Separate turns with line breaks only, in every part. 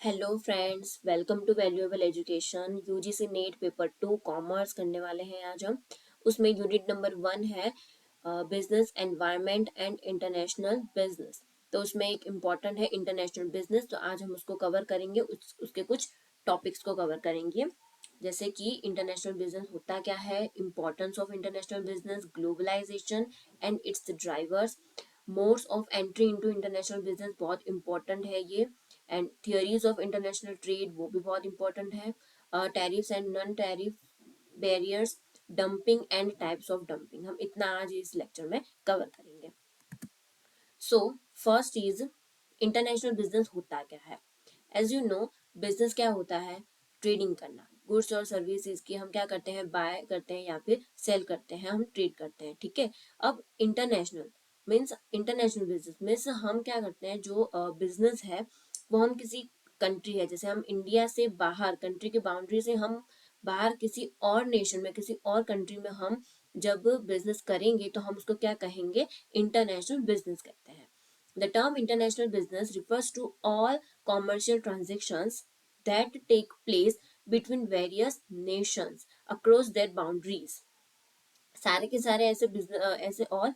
Hello friends, welcome to valuable education. UGC NET paper 2 commerce करने वाले हैं आज हम। उसमें यूनिट नंबर 1 है business environment and international business. तो उसमें एक इम्पॉर्टेंट है इंटरनेशनल बिजनेस, तो आज हम उसको कवर करेंगे। उसके कुछ टॉपिक्स को कवर करेंगे, जैसे कि इंटरनेशनल बिजनेस होता क्या है, importance of international business, globalisation and its drivers, modes of entry into international business बहुत इंपॉर्टेंट है ये, and theories of international trade वो भी बहुत इंपॉर्टेंट है, tariffs and non tariff barriers, dumping and types of dumping, हम इतना आज इस लेक्चर में कवर करेंगे। So first is international business होता क्या है। एज यू नो, बिजनेस क्या होता है, ट्रेडिंग करना, गुड्स और सर्विसेज की हम क्या करते हैं, बाय करते हैं या फिर सेल करते हैं, हम ट्रेड करते हैं, ठीक है। अब international means, international business means हम क्या करते हैं, जो बिजनेस है वो हम किसी कंट्री है, जैसे हम इंडिया से बाहर, कंट्री के बाउंड्री से हम बाहर किसी और नेशन में, किसी और कंट्री में हम जब बिजनेस करेंगे तो हम उसको क्या कहेंगे, इंटरनेशनल बिजनेस कहते हैं। The term international business refers to all commercial transactions that take place between various nations across their boundaries। सारे के सारे ऐसे ऐसे और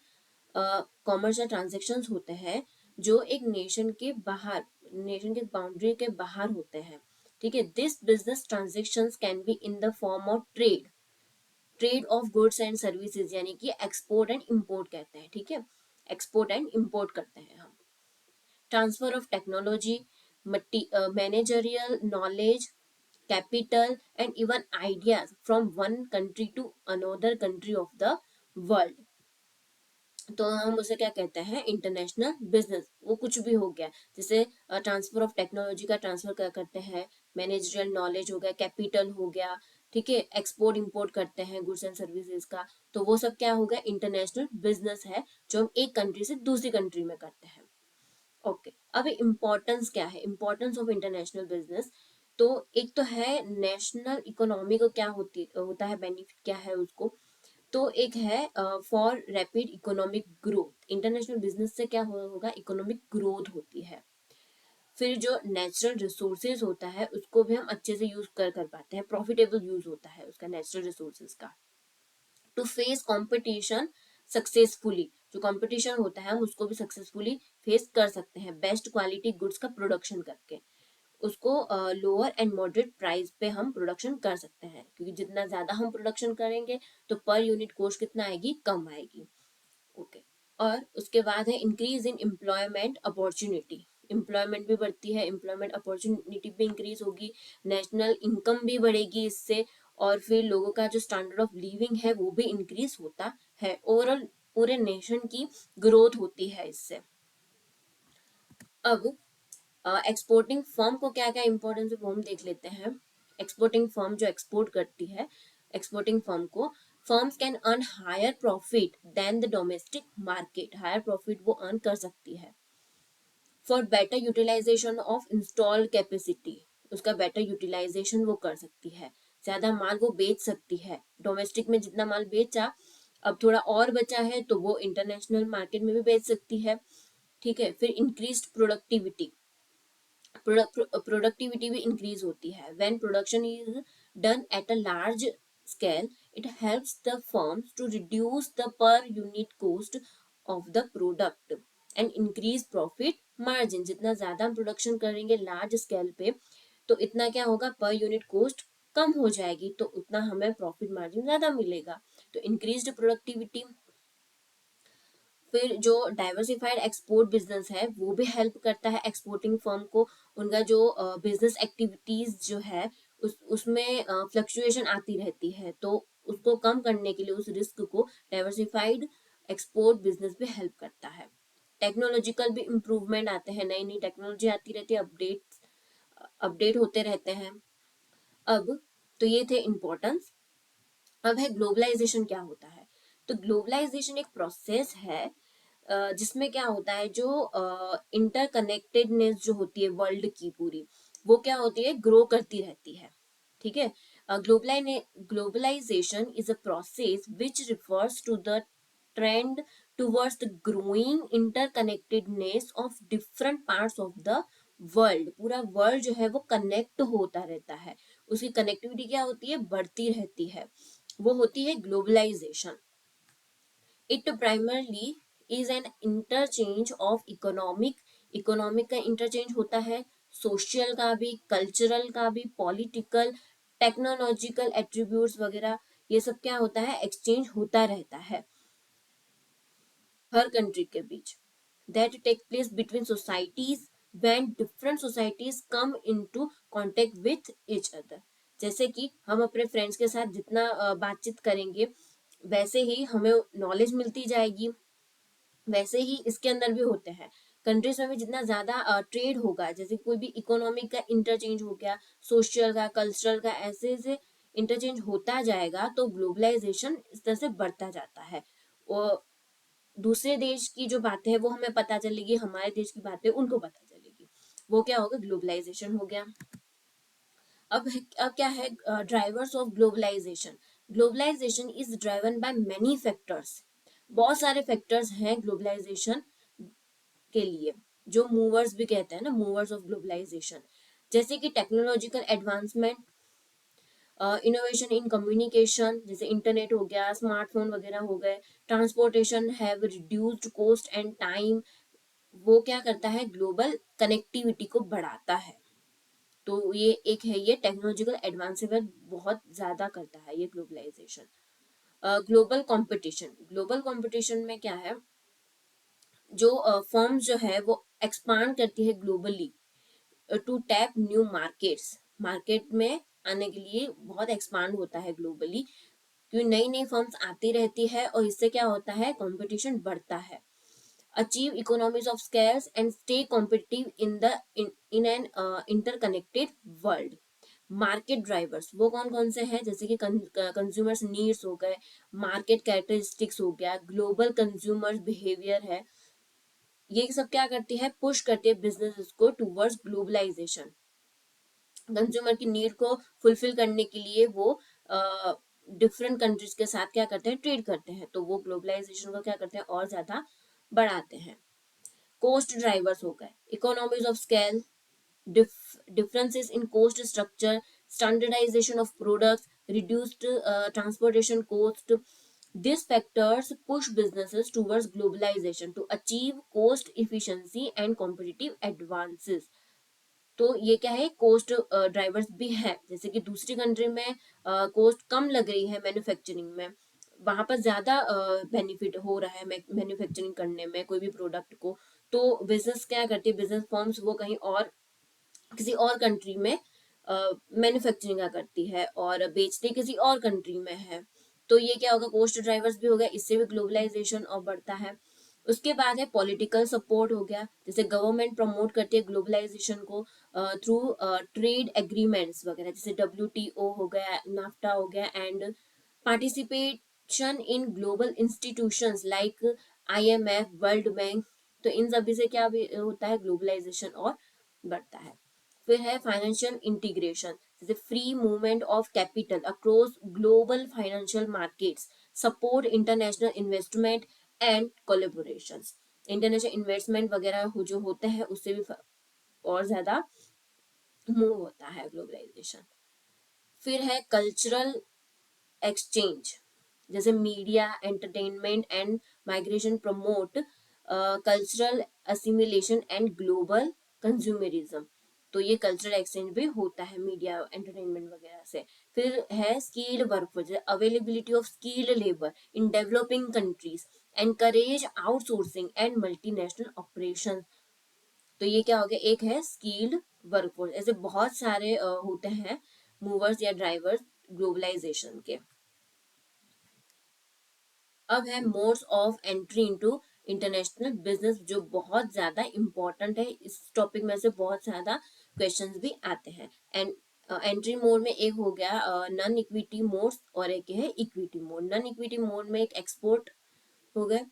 कॉमर्शियल ट्रांजेक्शंस होते हैं जो एक नेशन के बाहर, नेशन के बाउंड्री के बाहर होते हैं, ठीक है। This business transactions can be in the form of trade, trade off goods and services, यानी कि एक्सपोर्ट एंड इंपोर्ट कहते हैं, ठीक है। एक्सपोर्ट एंड इंपोर्ट करते हैं हम। Transfer of technology, managerial knowledge, capital, and even ideas from one country to another country of the world। तो हम उसे क्या कहते हैं, इंटरनेशनल बिजनेस। वो कुछ भी हो गया, जैसे ट्रांसफर ऑफ टेक्नोलॉजी का ट्रांसफर क्या करते हैं, मैनेजरियल नॉलेज हो गया, कैपिटल हो गया, ठीक है, एक्सपोर्ट इंपोर्ट करते हैं गुड्स एंड सर्विसेज का, तो वो सब क्या हो गया, इंटरनेशनल बिजनेस है जो हम एक कंट्री से दूसरी कंट्री में करते हैं। ओके, अब इम्पोर्टेंस क्या है, इम्पोर्टेंस ऑफ इंटरनेशनल बिजनेस। तो एक तो है नेशनल इकोनॉमी को क्या होता है, बेनिफिट क्या है उसको। तो एक है for rapid economic growth, international business से क्या होगा, इकोनॉमिक ग्रोथ होती है। फिर जो नेचुरल रिसोर्सेज होता है उसको भी हम अच्छे से यूज कर पाते हैं, प्रॉफिटेबल यूज होता है उसका, नेचुरल रिसोर्सेज का। टू फेस कंपटीशन सक्सेसफुली, जो कंपटीशन होता है हम उसको भी सक्सेसफुली फेस कर सकते हैं, बेस्ट क्वालिटी गुड्स का प्रोडक्शन करके उसको लोअर एंड मॉडरेट प्राइस पे हम प्रोडक्शन कर सकते हैं, क्योंकि जितना ज्यादा हम प्रोडक्शन करेंगे तो पर यूनिट कॉस्ट कितना आएगी, कम आएगी। ओके, और उसके बाद है increase in employment opportunity, employment भी बढ़ती है, एम्प्लॉयमेंट अपॉर्चुनिटी भी इंक्रीज होगी, नेशनल इनकम भी बढ़ेगी इससे, और फिर लोगों का जो स्टैंडर्ड ऑफ लिविंग है वो भी इंक्रीज होता है, ओवरऑल पूरे नेशन की ग्रोथ होती है इससे। अब एक्सपोर्टिंग फर्म को क्या क्या इंपॉर्टेंस है वो हम देख लेते हैं। एक्सपोर्टिंग फर्म जो एक्सपोर्ट करती है, एक्सपोर्टिंग फर्म को, firms can earn higher profit than the domestic market, higher profit वो अर्न कर सकती है। For better utilisation of installed capacity, उसका बेटर यूटिलाइजेशन वो कर सकती है, ज्यादा माल वो बेच सकती है, डोमेस्टिक में जितना माल बेचा अब थोड़ा और बचा है तो वो इंटरनेशनल मार्केट में भी बेच सकती है, ठीक है। फिर इंक्रीज्ड प्रोडक्टिविटी, प्रोडक्टिविटी भी इंक्रीज होती है। When production is done at a large scale, it helps the firms to reduce the per unit cost of the product and increase profit margin. जितना ज्यादा हम प्रोडक्शन करेंगे लार्ज स्केल पे तो इतना क्या होगा, पर यूनिट कॉस्ट कम हो जाएगी, तो उतना हमें प्रॉफिट मार्जिन ज्यादा मिलेगा। तो इंक्रीज्ड प्रोडक्टिविटी। फिर जो डाइवर्सिफाइड एक्सपोर्ट बिजनेस है वो भी हेल्प करता है एक्सपोर्टिंग फर्म को, उनका जो बिजनेस एक्टिविटीज जो है उसमें फ्लक्चुएशन आती रहती है, तो उसको कम करने के लिए, उस रिस्क को डाइवर्सिफाइड एक्सपोर्ट बिजनेस भी हेल्प करता है। टेक्नोलॉजिकल भी इम्प्रूवमेंट आते हैं, नई नई टेक्नोलॉजी आती रहती है, अपडेट होते रहते हैं। अब तो ये थे इम्पोर्टेंस। अब है ग्लोबलाइजेशन क्या होता है। तो ग्लोबलाइजेशन एक प्रोसेस है जिसमें क्या होता है, जो इंटरकनेक्टेडनेस जो होती है वर्ल्ड की पूरी, वो क्या होती है, ग्रो करती रहती है, ठीक है। Globalisation is a process which refers to the trend towards the growing interconnectedness of different parts of the world, पूरा वर्ल्ड जो है वो कनेक्ट होता रहता है, उसकी कनेक्टिविटी क्या होती है, बढ़ती रहती है, वो होती है globalisation. It primarily is an interchange of economic का इंटरचेंज होता है, सोशल का भी, कल्चरल का भी, पॉलिटिकल, टेक्नोलॉजिकल एट्रीब्यूट्स वगैरह, ये सब क्या होता है, एक्सचेंज होता रहता है हर कंट्री के बीच। That take place between societies when different societies come into contact with each other. जैसे कि हम अपने फ्रेंड्स के साथ जितना बातचीत करेंगे, वैसे ही हमें नॉलेज मिलती जाएगी, वैसे ही इसके अंदर भी होते हैं। कंट्रीज में भी जितना ज्यादा ट्रेड होगा, जैसे कोई भी इकोनॉमिक का इंटरचेंज हो गया, सोशल का, कल्चरल का, ऐसे ऐसे इंटरचेंज होता जाएगा, तो ग्लोबलाइजेशन इस तरह से बढ़ता जाता है। और दूसरे देश की जो बातें हैं वो हमें पता चलेगी, हमारे देश की बातें उनको पता चलेगी, वो क्या होगा, ग्लोबलाइजेशन हो गया। अब क्या है drivers of globalisation. Globalisation is driven by many factors. बहुत सारे फैक्टर्स हैं ग्लोबलाइजेशन के लिए, जो मूवर्स भी कहते हैं ना, मूवर्स ऑफ ग्लोबलाइजेशन। जैसे कि technological advancement, innovation in communication, जैसे इंटरनेट हो गया, स्मार्टफोन वगैरह हो गए, transportation have reduced cost and time, वो क्या करता है, ग्लोबल कनेक्टिविटी को बढ़ाता है। तो ये एक है, ये टेक्नोलॉजिकल एडवांसमेंट बहुत ज्यादा करता है ये ग्लोबलाइजेशन। ग्लोबल कंपटीशन में क्या है, जो फर्म्स जो है वो एक्सपांड करती है globally to tap new markets, market में आने के लिए बहुत एक्सपांड होता है ग्लोबली, क्योंकि नई नई फर्म्स आती रहती है और इससे क्या होता है, कंपटीशन बढ़ता है। Achieve economies of scales and stay competitive in an interconnected world. Market drivers वो कौन कौन से हैं, जैसे कि कंज्यूमर्स नीड्स हो गए, मार्केट कैरेक्टरिस्टिक्स हो गया, ग्लोबल कंज्यूमर्स बिहेवियर है, ये सब क्या करती है, पुश करती है बिजनेस को टूवर्ड्स ग्लोबलाइजेशन। कंज्यूमर की नीड को फुलफिल करने के लिए वो डिफरेंट कंट्रीज के साथ क्या करते हैं, ट्रेड करते हैं, तो वो ग्लोबलाइजेशन को क्या करते हैं, और ज्यादा बढ़ाते हैं। कोस्ट ड्राइवर्स हो गए, economies of scale, differences in cost structure, standardization of products, reduced transportation cost. These factors push businesses towards globalization to achieve cost efficiency and competitive advances. तो ये क्या है, कोस्ट ड्राइवर्स भी हैं, जैसे कि दूसरी कंट्री में कोस्ट कम लग रही है मैन्युफैक्चरिंग में, वहां पर ज्यादा बेनिफिट हो रहा है मैन्युफैक्चरिंग करने में कोई भी प्रोडक्ट को, तो बिजनेस क्या करती है, बिजनेस फर्म्स वो कहीं और किसी और कंट्री में मैन्युफैक्चरिंग करती है और बेचती किसी और कंट्री में है, तो ये क्या होगा, कोस्ट ड्राइवर्स भी हो गया, इससे भी ग्लोबलाइजेशन और बढ़ता है। उसके बाद है पॉलिटिकल सपोर्ट हो गया, जैसे गवर्नमेंट प्रमोट करती है ग्लोबलाइजेशन को थ्रू ट्रेड एग्रीमेंट्स वगैरह, जैसे WTO हो गया, नाफ्टा हो गया, and participation in global institutions like IMF, world bank. तो इन सभी से क्या भी होता है, ग्लोबलाइजेशन और बढ़ता है। फिर है फाइनेंशियल इंटीग्रेशन, जैसे free movement of capital across global financial markets, support international investment and collaboration. International investment वगैरह जो होते हैं उससे भी और ज्यादा मूव होता है ग्लोबलाइजेशन। फिर है कल्चरल एक्सचेंज, जैसे media, entertainment and migration promote cultural assimilation and global consumerism. तो ये कल्चरल एक्सचेंज भी होता है मीडिया, एंटरटेनमेंट वगैरह से। फिर है skilled workforce, availability of skilled labour in developing countries, encourage outsourcing and multinational operation. तो ये क्या हो गया, एक है स्किल्ड वर्कफोर्स। ऐसे बहुत सारे होते हैं मूवर्स या ड्राइवर्स ग्लोबलाइजेशन के। अब है modes of entry into international business, जो बहुत ज्यादा इंपॉर्टेंट है, इस टॉपिक में से बहुत ज्यादा क्वेश्चंस भी आते हैं। एंड एंट्री मोड में एक हो गया नॉन इक्विटी मोड्स और एक है equity mode. Non equity mode में एक एक्सपोर्ट हो गए,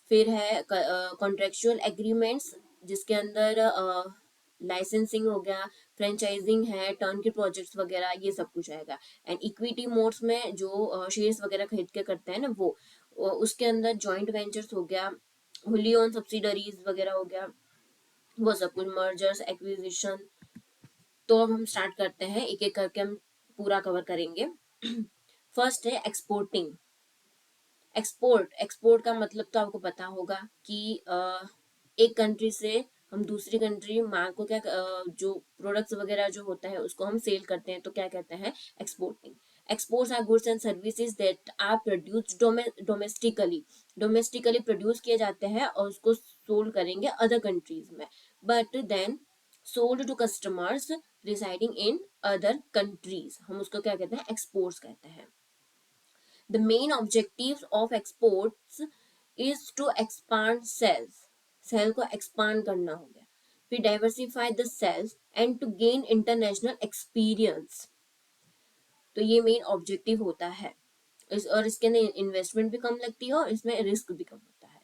फिर है कॉन्ट्रेक्चुअल एग्रीमेंट्स, जिसके अंदर लाइसेंसिंग हो गया, फ्रेंचाइजिंग है, टर्न के प्रोजेक्ट्स वगैरह, ये सब कुछ आएगा। एंड इक्विटी मोड्स में जो शेयर्स वगैरह खरीद के करते हैं ना वो, उसके अंदर जॉइंट वेंचर्स हो गया, होली ओन सब्सिडरीज वगैरह हो गया, वो सब कुछ, मर्जर्स, एक्विजिशन। तो अब हम स्टार्ट करते हैं, एक एक करके हम पूरा कवर करेंगे। फर्स्ट है एक्सपोर्टिंग। एक्सपोर्ट का मतलब तो आपको पता होगा कि एक कंट्री से हम दूसरी कंट्री माल को क्या जो प्रोडक्ट्स वगैरह जो होता है उसको हम सेल करते हैं, तो क्या कहते हैं, exporting. Exports are goods and services that are produced domestically. Domestically produce किए जाते हैं और उसको सोल्ड करेंगे अदर कंट्रीज में, but then sold to customers residing in other countries, हम उसको क्या कहते हैं, एक्सपोर्ट्स कहते हैं। The main objectives of exports is to expand sales. Sell को expand करना हो गया, फिर diversify the sales and to gain international experience. तो ये मेन ऑब्जेक्टिव होता है। और इसके अंदर इन्वेस्टमेंट भी कम लगती है और इसमें रिस्क भी कम होता है।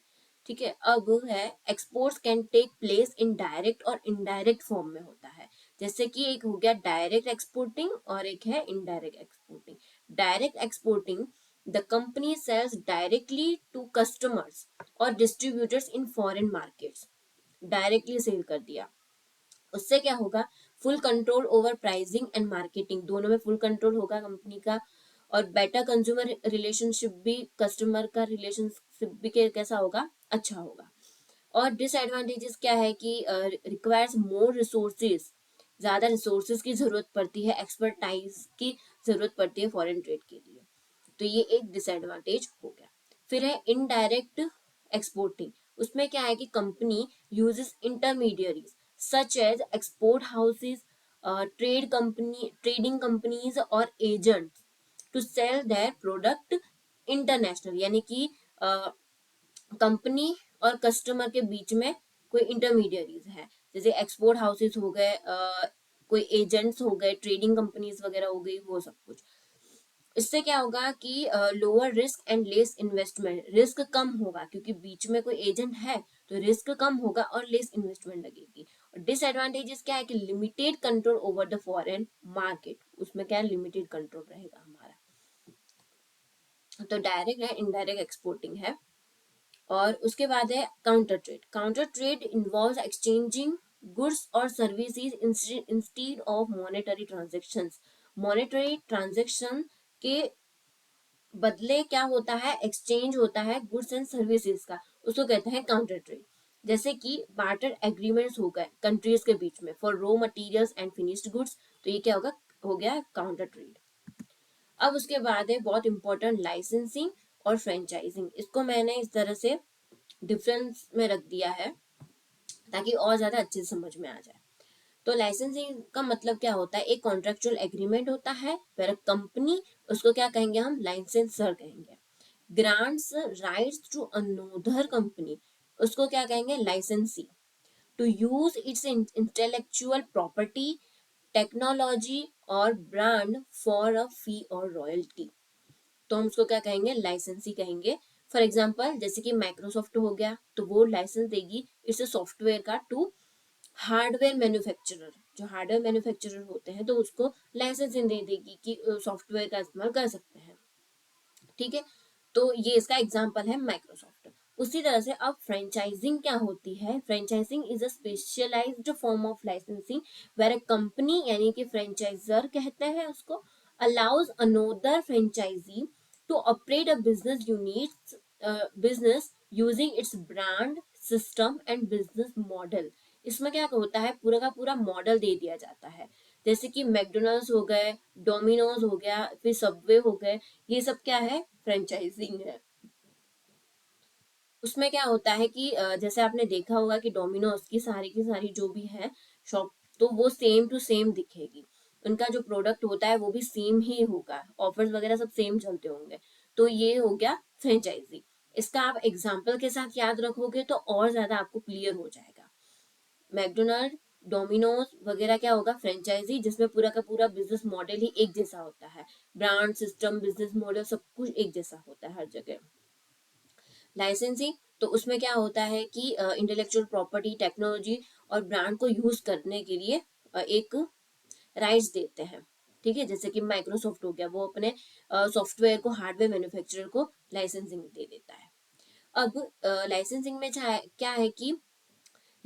ठीक है, अब है exports can take place in direct और इनडायरेक्ट फॉर्म में होता है। जैसे कि एक हो गया डायरेक्ट एक्सपोर्टिंग और एक है indirect exporting. Direct exporting, the company sells directly to customers और distributors in foreign markets. Directly sell कर दिया, उससे क्या होगा, full control over pricing and marketing, दोनों में फुल कंट्रोल होगा कंपनी का। और बेटर कंज्यूमर रिलेशनशिप भी, कस्टमर का रिलेशनशिप भी कैसा होगा, अच्छा होगा। और डिसएडवांटेजेस क्या है कि रिक्वायर्स मोर रिसोर्सेज, ज्यादा रिसोर्सेज की जरूरत पड़ती है, एक्सपर्टाइज की जरूरत पड़ती है फॉरेन ट्रेड के लिए, तो ये एक डिसएडवांटेज हो गया। फिर है इनडायरेक्ट एक्सपोर्टिंग, उसमें क्या है कि company uses intermediaries such as export houses, trading companies और agents to sell their product international, यानी कि कंपनी और कस्टमर के बीच में कोई इंटरमीडियरीज है, जैसे एक्सपोर्ट हाउसेस हो गए, कोई एजेंट्स हो गए, ट्रेडिंग कंपनीज वगैरह हो गई, वो सब कुछ। इससे क्या होगा कि lower risk and less investment, risk कम होगा क्योंकि बीच में कोई एजेंट है, तो रिस्क कम होगा और लेस इन्वेस्टमेंट लगेगी। और डिसएडवांटेजेस क्या है कि limited control over the foreign market, उसमें क्या है, लिमिटेड कंट्रोल रहेगा हमारा। तो डायरेक्ट है, इनडायरेक्ट एक्सपोर्टिंग है। और उसके बाद है counter trade. Counter trade involves exchanging goods और services instead of monetary transactions. Monetary transaction के बदले क्या होता है, एक्सचेंज होता है गुड्स एंड सर्विसेज का, उसको कहते हैं काउंटर ट्रेड। जैसे कि बार्टर एग्रीमेंट्स हो गए कंट्रीज के बीच में for raw materials and finished goods, तो ये क्या होगा, हो गया काउंटर ट्रेड। अब उसके बाद है बहुत इंपॉर्टेंट लाइसेंसिंग और फ्रेंचाइजिंग। इसको मैंने इस तरह से डिफरेंस में रख दिया है ताकि और ज्यादा अच्छे से समझ में आ जाए। तो लाइसेंसिंग का मतलब क्या होता है, एक कॉन्ट्रेक्चुअल एग्रीमेंट होता है, फिर कंपनी, उसको क्या कहेंगे हम, लाइसेंसर कहेंगे। Grants rights to another company, उसको क्या कहेंगे, licensee, to use its intellectual property, technology और ब्रांड फॉर अ फी और रॉयल्टी, तो हम उसको क्या कहेंगे, लाइसेंसी कहेंगे। फॉर एग्जाम्पल जैसे कि माइक्रोसॉफ्ट हो गया, तो वो लाइसेंस देगी इट्स सॉफ्टवेयर का टू हार्डवेयर मैन्युफैक्चरर, जो हार्डवेयर मैन्युफैक्चरर होते हैं तो उसको लाइसेंसिंग दे देगी कि सॉफ्टवेयर का इस्तेमाल कर सकते हैं। ठीक है, तो ये इसका एग्जाम्पल है माइक्रोसॉफ्ट। उसी तरह से अब फ्रेंचाइजिंग क्या होती है, franchising is a specialised form of licensing where a company, यानी कि फ्रेंचाइजर कहते हैं उसको, allows another franchisee to operate a business unit, business using its brand, system and business model. इसमें क्या होता है, पूरा का पूरा मॉडल दे दिया जाता है, जैसे कि मैकडोनल्ड्स हो गए, डोमिनोज हो गया, फिर सबवे हो गए, ये सब क्या है, फ्रेंचाइजिंग है। उसमें क्या होता है कि जैसे आपने देखा होगा कि डोमिनोज की सारी जो भी है शॉप, तो वो सेम टू सेम दिखेगी, उनका जो प्रोडक्ट होता है वो भी सेम ही होगा, ऑफर्स वगैरह सब सेम चलते होंगे, तो ये हो गया फ्रेंचाइजी। इसका आप एग्जाम्पल के साथ याद रखोगे तो और ज्यादा आपको क्लियर हो जाएगा। मैकडोनल्ड, डोमिनोज वगैरह क्या होगा, फ्रेंचाइजी, जिसमें पूरा का पूरा बिजनेस मॉडल ही एक जैसा होता है, ब्रांड, सिस्टम, बिजनेस मॉडल सब कुछ एक जैसा होता है हर जगह। लाइसेंसिंग, तो उसमें क्या होता है कि इंटेलेक्चुअल प्रॉपर्टी, टेक्नोलॉजी और ब्रांड को यूज करने के लिए एक राइट्स देते हैं। ठीक है, जैसे कि माइक्रोसॉफ्ट हो गया, वो अपने सॉफ्टवेयर को हार्डवेयर मैन्युफैक्चरर को लाइसेंसिंग दे देता है। अब लाइसेंसिंग में क्या है कि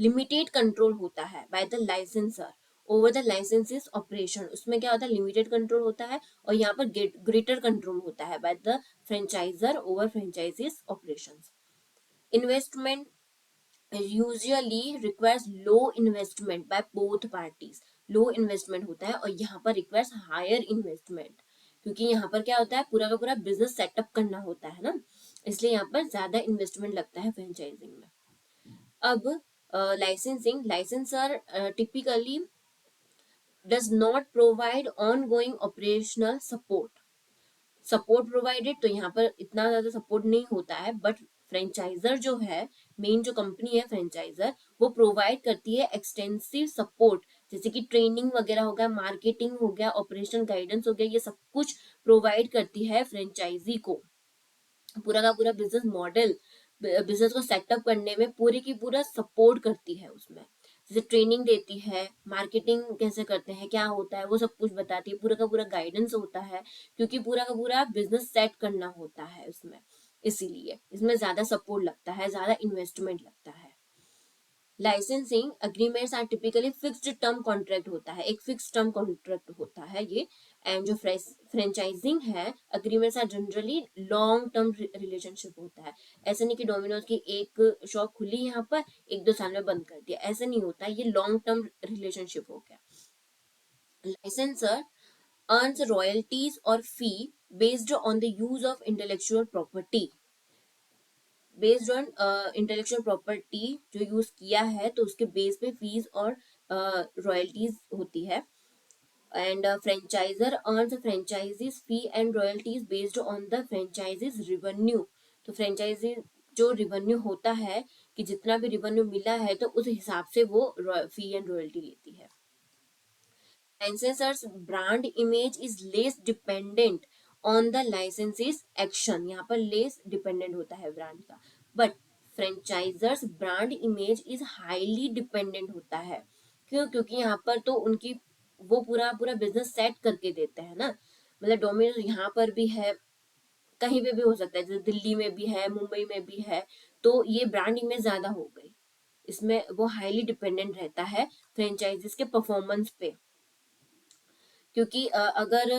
लिमिटेड कंट्रोल होता है by the licensor over the licensee's operation, उसमें क्या होता है लिमिटेड कंट्रोल होता है, और यहाँ पर ग्रेटर कंट्रोल होता है by the franchisor over franchises operations. Investment usually requires low investment by both parties, low investment होता है, और यहाँ पर रिक्वायर्स हायर इन्वेस्टमेंट, क्योंकि यहाँ पर क्या होता है पूरा का पूरा बिजनेस सेटअप करना होता है ना, इसलिए यहाँ पर ज्यादा इन्वेस्टमेंट लगता है फ्रेंचाइजिंग में। अब licensing, licensor typically does not provide on going operational support provided, तो यहाँ पर इतना ज्यादा सपोर्ट नहीं होता है, बट फ्रेंचाइजर जो है, मेन जो कंपनी है फ्रेंचाइजर, वो प्रोवाइड करती है एक्सटेंसिव सपोर्ट, जैसे कि ट्रेनिंग वगैरह हो गया, मार्केटिंग हो गया, ऑपरेशन गाइडेंस हो गया, ये सब कुछ प्रोवाइड करती है फ्रेंचाइजी को। पूरा का पूरा बिजनेस मॉडल, बिजनेस को सेटअप करने में पूरी की पूरा सपोर्ट करती है उसमें, जैसे ट्रेनिंग देती है, मार्केटिंग कैसे करते हैं, क्या होता है, वो सब कुछ बताती है, पूरा का पूरा गाइडेंस होता है, क्योंकि पूरा का पूरा बिजनेस सेट करना होता है उसमें, इसीलिए इसमें ज्यादा सपोर्ट लगता है, ज्यादा इन्वेस्टमेंट लगता है। Licensing agreements are typically fixed term contract होता है, एक फिक्स टर्म कॉन्ट्रैक्ट होता है ये। एंड जो फ्रेंचाइजिंग है, agreements are generally long term relationship होता है, ऐसा नहीं कि डोमिनोज की एक शॉप खुली यहाँ पर 1-2 साल में बंद कर दिया, ऐसा नहीं होता, ये लॉन्ग टर्म रिलेशनशिप हो गया। Licensor earns royalties or fee based on the use of intellectual property, based on intellectual property जो यूज किया है, तो उसके बेस पे फीस और रॉयल्टीज होती है। And franchisor earns franchises fee and royalties based on the franchises revenue, तो फ्रेंचाइजी जो रिवेन्यू होता है, कि जितना भी रिवेन्यू मिला है तो उस हिसाब से वो फी एंड रॉयल्टी लेती है। Licensors brand image is less dependent on the licensee's action, यहाँ पर लेस डिपेंडेंट होता है ब्रांड का, but franchisers brand image is highly dependent होता है। क्यों? क्योंकि यहाँ पर तो उनकी वो पूरा पूरा बिजनेस सेट करके देते हैं ना, मतलब डोमिनोज यहाँ पर भी है, कहीं पे भी हो सकता है, जैसे दिल्ली में भी है, मुंबई में भी है, तो ये ब्रांड इमेज ज्यादा हो गई, इसमें वो हाईली डिपेंडेंट रहता है फ्रेंचाइजीज के परफॉर्मेंस पे, क्योंकि अगर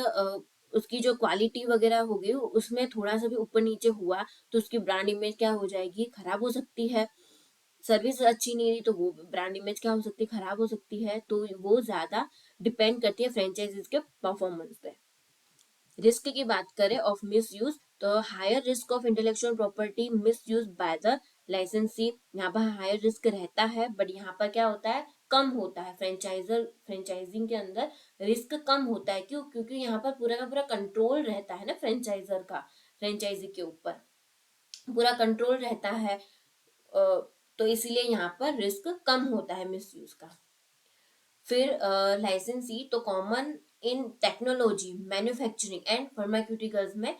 उसकी जो क्वालिटी वगैरह होगी उसमें थोड़ा सा भी ऊपर नीचे हुआ, तो उसकी ब्रांड इमेज क्या हो जाएगी, खराब हो सकती है। सर्विस अच्छी नहीं रही तो वो ब्रांड इमेज क्या हो सकती है, खराब हो सकती है, तो वो ज्यादा डिपेंड करती है फ्रेंचाइजीज के परफॉर्मेंस पे। रिस्क की बात करें ऑफ मिस यूज, तो higher risk of intellectual property misuse by the licensee, यहाँ पर हायर रिस्क रहता है, बट यहाँ पर क्या होता है, कम होता है, फ्रेंचाइजिंग के अंदर रिस्क कम होता है। क्यों? क्योंकि यहाँ पर पूरा का पूरा कंट्रोल रहता है ना फ्रेंचाइजर का, फ्रेंचाइजी के ऊपर पूरा कंट्रोल रहता है, तो इसीलिए यहाँ पर रिस्क कम होता है मिस यूज का। फिर लाइसेंसी तो common in technology, manufacturing and pharmaceuticals में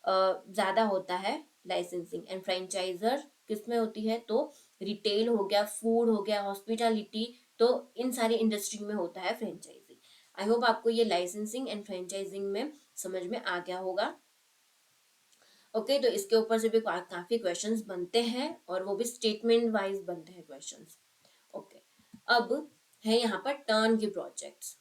ज्यादा होता है लाइसेंसिंग, एंड फ्रेंचाइजर किस में होती है, तो रिटेल हो गया, फूड हो गया, हॉस्पिटैलिटी, तो इन सारी इंडस्ट्री में होता है फ्रेंचाइजिंग। आई होप आपको ये लाइसेंसिंग एंड फ्रेंचाइजिंग में समझ में आ गया होगा। ओके, तो इसके ऊपर से भी काफी क्वेश्चंस बनते हैं, और वो भी स्टेटमेंट वाइज बनते हैं क्वेश्चंस। ओके, अब है यहाँ पर टर्न की projects.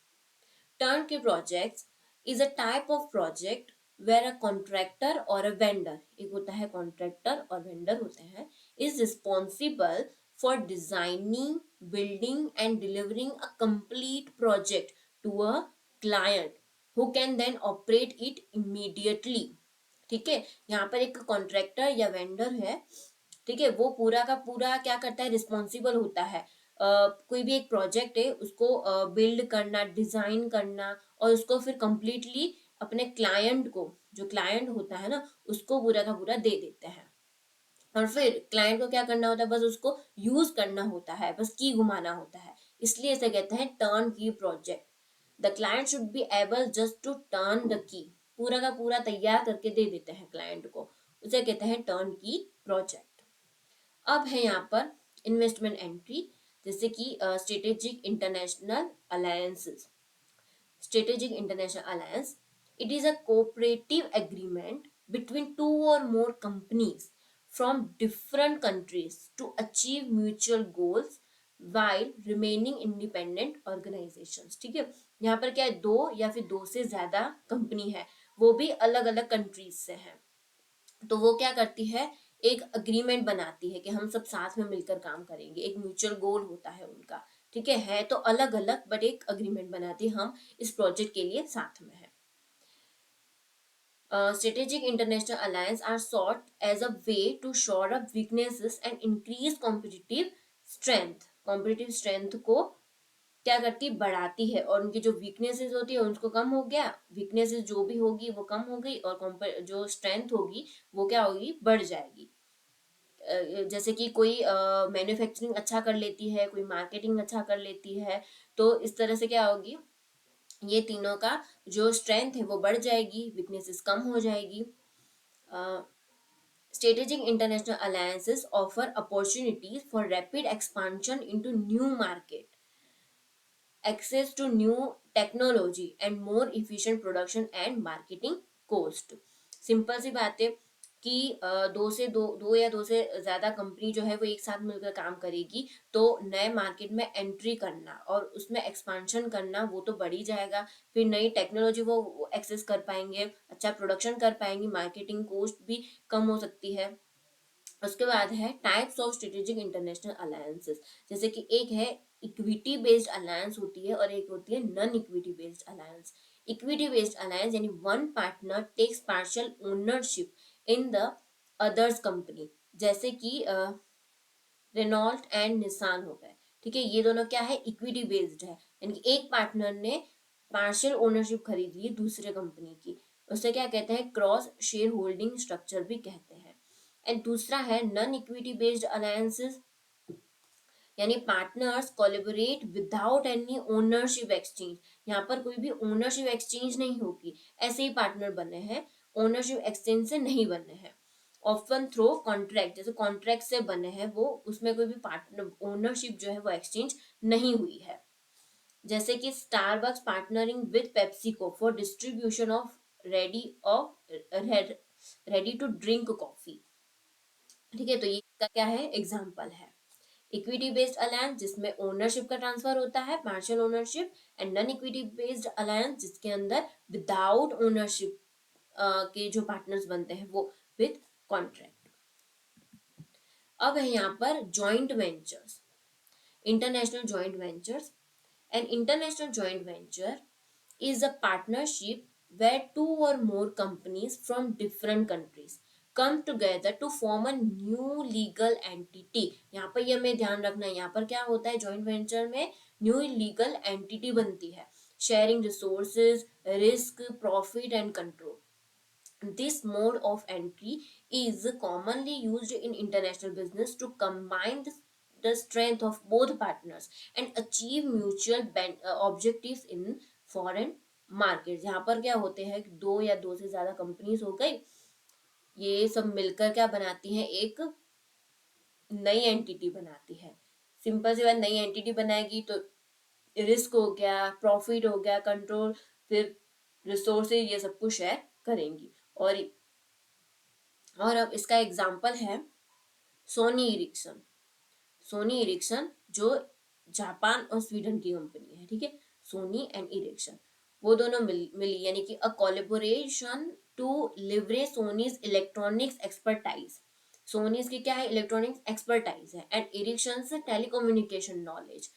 Turnkey projects is a type of project where a contractor or a vendor, एक होता है contractor और vendor होते हैं, is responsible for designing, building and delivering a complete project to a client who can then operate it immediately। ठीक है, यहाँ पर एक कॉन्ट्रैक्टर या वेंडर है, ठीक है, वो पूरा का पूरा क्या करता है, रिस्पॉन्सिबल होता है, कोई भी एक प्रोजेक्ट है उसको बिल्ड करना, डिजाइन करना, और उसको फिर कंप्लीटली अपने क्लाइंट को, जो क्लाइंट होता है ना, उसको पूरा का पूरा दे देते हैं, और फिर क्लाइंट को क्या करना होता है, बस उसको यूज करना होता है, बस की घुमाना होता है, इसलिए इसे कहते हैं turnkey project. The client should be able just to turn the key, पूरा का पूरा तैयार करके दे देते हैं क्लाइंट को, उसे कहते हैं टर्न की प्रोजेक्ट। अब है यहाँ पर इन्वेस्टमेंट एंट्री, जैसे कि strategic international alliances. Strategic International Alliance, it is a cooperative agreement between two or more companies from different countries to achieve mutual goals while remaining independent organisations. ठीक है, यहाँ पर क्या है, दो या फिर दो से ज्यादा कंपनी है, वो भी अलग अलग कंट्रीज से हैं, तो वो क्या करती है, एक अग्रीमेंट बनाती है कि हम सब साथ में मिलकर काम करेंगे, एक म्यूचुअल गोल होता है उनका। ठीक है तो अलग अलग बट एक अग्रीमेंट बनाती है, हम इस प्रोजेक्ट के लिए साथ में है। Strategic international alliance are sought as a way to shore up weaknesses and increase competitive strength। competitive strength को क्या करती, बढ़ाती है, और उनकी जो वीकनेसेस होती है उसको कम हो गया, वीकनेसेस जो भी होगी वो कम हो गई, और जो स्ट्रेंथ होगी वो क्या होगी, बढ़ जाएगी। जैसे कि कोई मैन्युफैक्चरिंग अच्छा कर लेती है, कोई मार्केटिंग अच्छा कर लेती है, तो इस तरह से क्या होगी, ये तीनों का जो स्ट्रेंथ है वो बढ़ जाएगी, वीकनेसेस कम हो जाएगी। Strategic international alliances offer opportunities for rapid expansion into new market, access to new technology and more efficient production and marketing cost। Simple सी बात है कि दो या दो से ज्यादा कंपनी जो है वो एक साथ मिलकर काम करेगी, तो नए मार्केट में एंट्री करना और उसमें एक्सपांशन करना वो तो बढ़ ही जाएगा, फिर नई टेक्नोलॉजी वो एक्सेस कर पाएंगे, अच्छा प्रोडक्शन कर पाएंगे, मार्केटिंग कॉस्ट भी कम हो सकती है। उसके बाद है types of strategic international alliances, जैसे कि एक है इक्विटी बेस्ड अलायंस होती है, और एक होती है non equity based alliance. Equity based alliance यानी one partner takes partial ownership in the others company, जैसे कि रेनॉल्ट एंड निसान हो गए। ठीक है, ये दोनों क्या है, इक्विटी बेस्ड है, यानी कि एक पार्टनर ने पार्शियल ओनरशिप खरीद ली दूसरे कंपनी की, उसे क्या कहते हैं, क्रॉस शेयर होल्डिंग स्ट्रक्चर भी कहते हैं। एंड दूसरा है नॉन इक्विटी बेस्ड अलायंसेस, यानी partners collaborate without any ownership exchange, यहाँ पर कोई भी ओनरशिप एक्सचेंज नहीं होगी, ऐसे ही पार्टनर बने हैं, ओनरशिप एक्सचेंज से नहीं बने हैं। ऑफन थ्रो कॉन्ट्रैक्ट, जैसे कॉन्ट्रैक्ट से बने हैं वो, उसमें कोई भी पार्टनर ओनरशिप जो है वो एक्सचेंज नहीं हुई है। जैसे कि Starbucks partnering with PepsiCo for distribution of ready to drink coffee. ठीक है, तो ये इसका क्या है, एग्जाम्पल है। इक्विटी बेस्ड अलायंस जिसमें ओनरशिप का ट्रांसफर होता है, partial ownership, and non equity based alliance जिसके अंदर विदाउट ओनरशिप के जो पार्टनर्स बनते हैं वो विद कॉन्ट्रैक्ट। अब है यहाँ पर joint ventures, international joint ventures. An international joint venture is a partnership where two or more companies from different countries come together to form a new legal entity। यहाँ पर ये हमें ध्यान रखना है, यहाँ पर क्या होता है, जॉइंट वेंचर में न्यू लीगल एंटिटी बनती है, sharing resources, risk, profit and control. This mode of entry is commonly used in international business to combine the strength of both partners and achieve mutual objectives in foreign markets। यहाँ पर क्या होते हैं कि दो या दो से ज्यादा कंपनीज हो गई, ये सब मिलकर क्या बनाती हैं, एक नई एंटिटी बनाती है। सिंपल सी बात, नई एंटिटी बनाएगी तो रिस्क हो गया, प्रॉफिट हो गया, कंट्रोल, फिर रिसोर्सेज, ये सब कुछ शेयर करेंगी। और अब इसका एग्जाम्पल है सोनी इरिक्सन। सोनी इरिक्सन जो जापान और स्वीडन की कंपनी है, ठीक है, सोनी एंड इरिक्सन, वो दोनों मिली यानी कि a collaboration to leverage Sony's electronics expertise. Sony's की क्या है, इलेक्ट्रॉनिक्स एक्सपर्टाइज है, एंड इरिक्शन से टेलीकम्युनिकेशन नॉलेज,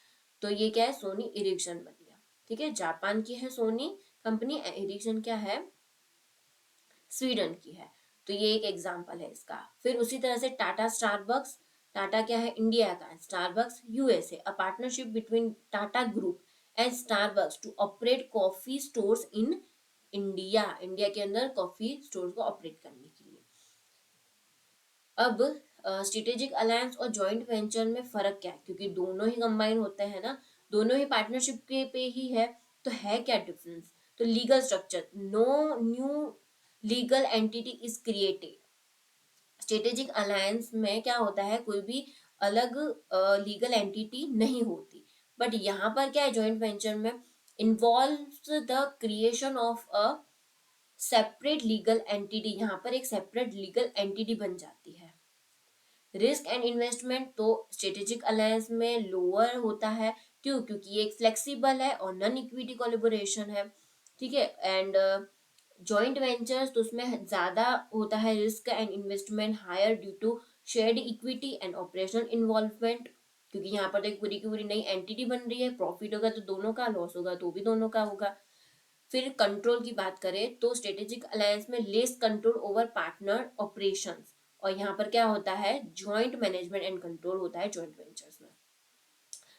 तो ये क्या है, सोनी इरिक्सन बन गया। ठीक है, जापान की है सोनी कंपनी, इरिक्सन क्या है, स्वीडन की है। तो ये एक एग्जाम्पल है इसका। फिर उसी तरह से टाटा स्टारबक्स, टाटा क्या है, इंडिया का, Starbucks USA, a partnership between Tata group and Starbucks to operate coffee stores in India, India के अंदर कॉफी स्टोर को ऑपरेट करने के लिए। अब स्ट्रेटेजिक अलायंस और जॉइंट वेंचर में फर्क क्या है, क्योंकि दोनों ही कंबाइन होते हैं ना, दोनों ही पार्टनरशिप के पे ही है, तो है क्या डिफरेंस, तो legal structure, no new legal entity is created. Strategic alliance में क्या होता है, कोई भी अलग लीगल एंटिटी नहीं होती, बट यहाँ पर क्या है, जॉइंट वेंचर में involves the creation of a separate legal entity, यहाँ पर एक सेपरेट लीगल एंटिटी बन जाती है। रिस्क एंड इन्वेस्टमेंट तो स्ट्रेटेजिक अलायंस में लोअर होता है। क्यों? क्योंकि ये एक फ्लेक्सिबल है और नॉन इक्विटी कोलैबोरेशन है। ठीक है। एंड जॉइंट वेंचर्स तो उसमें ज्यादा होता है risk and investment higher due to shared equity and operational involvement, क्योंकि यहाँ पर तो एक पूरी की पूरी नई एंटिटी बन रही है, प्रॉफिट होगा तो दोनों का, लॉस होगा तो भी दोनों का होगा। फिर कंट्रोल की बात करें तो स्ट्रेटेजिक अलायंस में less control over partner operations, और यहाँ पर क्या होता है, जॉइंट मैनेजमेंट एंड कंट्रोल होता है जॉइंट वेंचर्स में।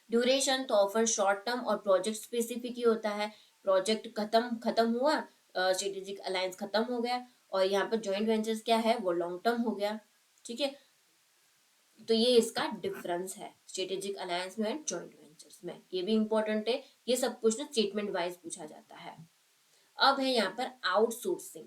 ड्यूरेशन तो ऑफर शॉर्ट टर्म और प्रोजेक्ट स्पेसिफिक ही होता है। प्रोजेक्ट खत्म खत्म हुआ, स्ट्रेटेजिक अलायंस खत्म हो गया, और यहाँ पर जॉइंट वेंचर्स क्या है, वो लॉन्ग टर्म हो गया। ठीक है। तो ये इसका डिफरेंस है स्ट्रेटेजिक अलायंस में एंड जॉइंट वेंचर्स में। ये भी इंपॉर्टेंट है, ये सब कुछ ना स्टेटमेंट वाइज पूछा जाता है। अब है यहाँ पर आउटसोर्सिंग।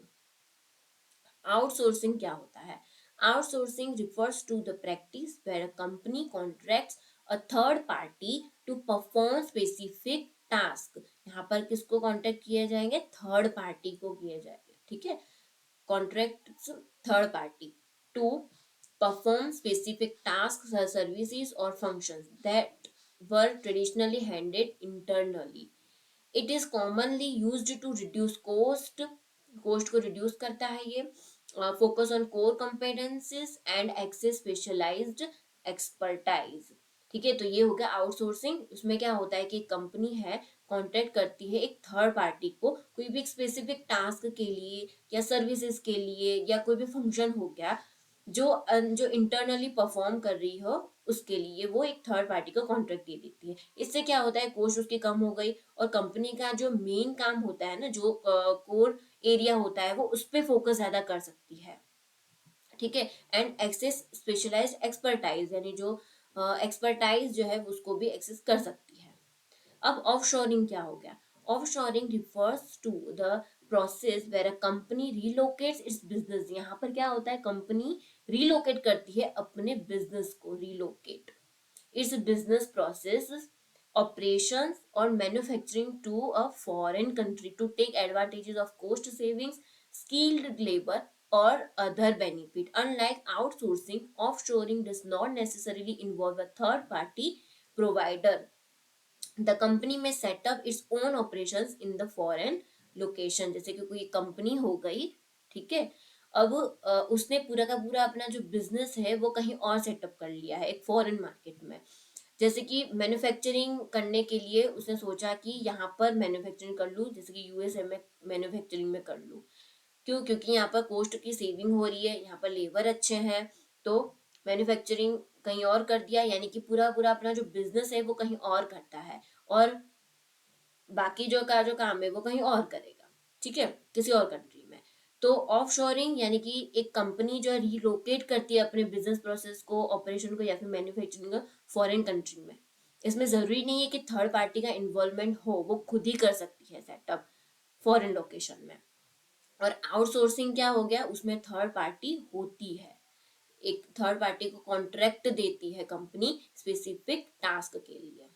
आउटसोर्सिंग क्या होता है? Outsourcing refers to the practice where a company contracts a third party to perform specific task. यहाँ पर किसको कॉन्ट्रैक्ट किए जाएंगे? थर्ड पार्टी को किए जाएंगे। ठीक है। Contracts third party to perform specific tasks, services or functions that were traditionally handled internally. It is commonly used to reduce cost को reduce करता है ये, focus on core competencies and access specialized expertise। ठीक है। तो ये हो गया आउटसोर्सिंग। उसमें क्या होता है कि कंपनी है कॉन्ट्रैक्ट करती है एक थर्ड पार्टी को कोई भी स्पेसिफिक टास्क के लिए या सर्विसेज के लिए या कोई भी फंक्शन हो गया जो इंटरनली परफॉर्म कर रही हो, उसके लिए वो एक थर्ड पार्टी को कॉन्ट्रैक्ट दे देती है। इससे क्या होता है, कॉस्ट उसकी कम हो गई और कंपनी का जो मेन काम होता है ना, जो कोर एरिया होता है, वो उस पर फोकस ज्यादा कर सकती है। ठीक है। एंड एक्सेस स्पेशलाइज्ड एक्सपर्टाइज, यानी जो एक्सपर्टाइज जो है उसको भी एक्सेस कर सकती है। अब ऑफशोरिंग क्या हो गया? Offshoring refers to the process where a company relocates its business. यहाँ पर क्या होता है, कंपनी रीलोकेट करती है अपने बिजनेस को, relocate it's business process operations or manufacturing to a foreign country to take advantages of cost savings, skilled labor or other benefit. Unlike outsourcing, offshoring does not necessarily involve a third party provider. The company में setup its own operations in the foreign location. जैसे कि कोई company हो गई, ठीक है, अब उसने पूरा का पूरा अपना जो बिजनेस है वो कहीं और सेटअप कर लिया है एक फॉरेन मार्केट में। जैसे कि मैन्युफैक्चरिंग करने के लिए उसने सोचा कि यहाँ पर मैन्युफैक्चरिंग कर लूँ, जैसे कि यूएसए में मैन्युफैक्चरिंग में कर लूँ। क्यों? क्योंकि यहाँ पर कॉस्ट की सेविंग हो रही है, यहाँ पर लेबर अच्छे हैं, तो मैन्युफैक्चरिंग कहीं और कर दिया, यानी कि पूरा पूरा अपना जो बिजनेस है वो कहीं और करता है, और बाकी जो काम है वो कहीं और करेगा। ठीक है, किसी और कंट्री में। तो ऑफशोरिंग यानी कि एक कंपनी जो है रिलोकेट करती है अपने बिजनेस प्रोसेस को, ऑपरेशन को या फिर मैन्युफैक्चरिंग को फॉरेन कंट्री में। इसमें जरूरी नहीं है कि थर्ड पार्टी का इन्वॉल्वमेंट हो, वो खुद ही कर सकती है सेटअप फॉरेन लोकेशन में। और आउटसोर्सिंग क्या हो गया, उसमें थर्ड पार्टी होती है, एक थर्ड पार्टी को कॉन्ट्रैक्ट देती है कंपनी स्पेसिफिक टास्क के लिए।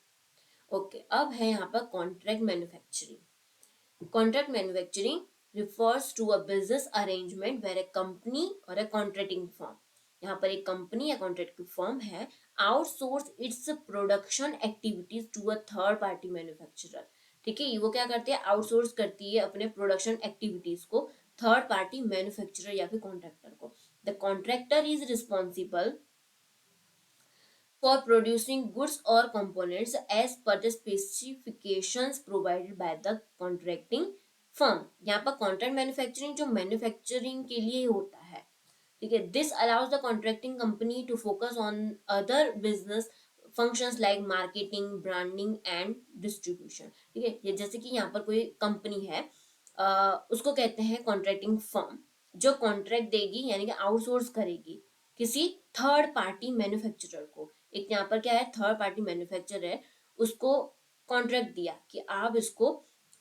ओके, अब है यहाँ पर contract manufacturing. Contract manufacturing refers to a business arrangement where a company or a contracting firm, यहाँ पर एक कंपनी या कॉन्ट्रैक्ट फर्म है, outsource its production activities to a third party manufacturer. ठीक है, ये वो क्या करती है, आउटसोर्स करती है अपने प्रोडक्शन एक्टिविटीज को थर्ड पार्टी मैन्युफैक्चरर या फिर कॉन्ट्रैक्टर को। The contractor is responsible for producing goods or components as per the specifications provided by the contracting firm। यहाँ पर कॉन्ट्रैक्ट मैन्युफैक्चरिंग जो मैन्युफैक्चरिंग के लिए होता है। ठीक है, this allows the contracting company to focus on other business functions like marketing, branding and distribution. ठीक है, ये जैसे कि यहाँ पर कोई कंपनी है, उसको कहते हैं कॉन्ट्रैक्टिंग फर्म, जो कॉन्ट्रैक्ट देगी यानी कि आउटसोर्स करेगी किसी थर्ड पार्टी मैन्युफैक्चरर को। एक यहाँ पर क्या है, थर्ड पार्टी मैन्युफैक्चरर है, उसको कॉन्ट्रैक्ट दिया कि आप इसको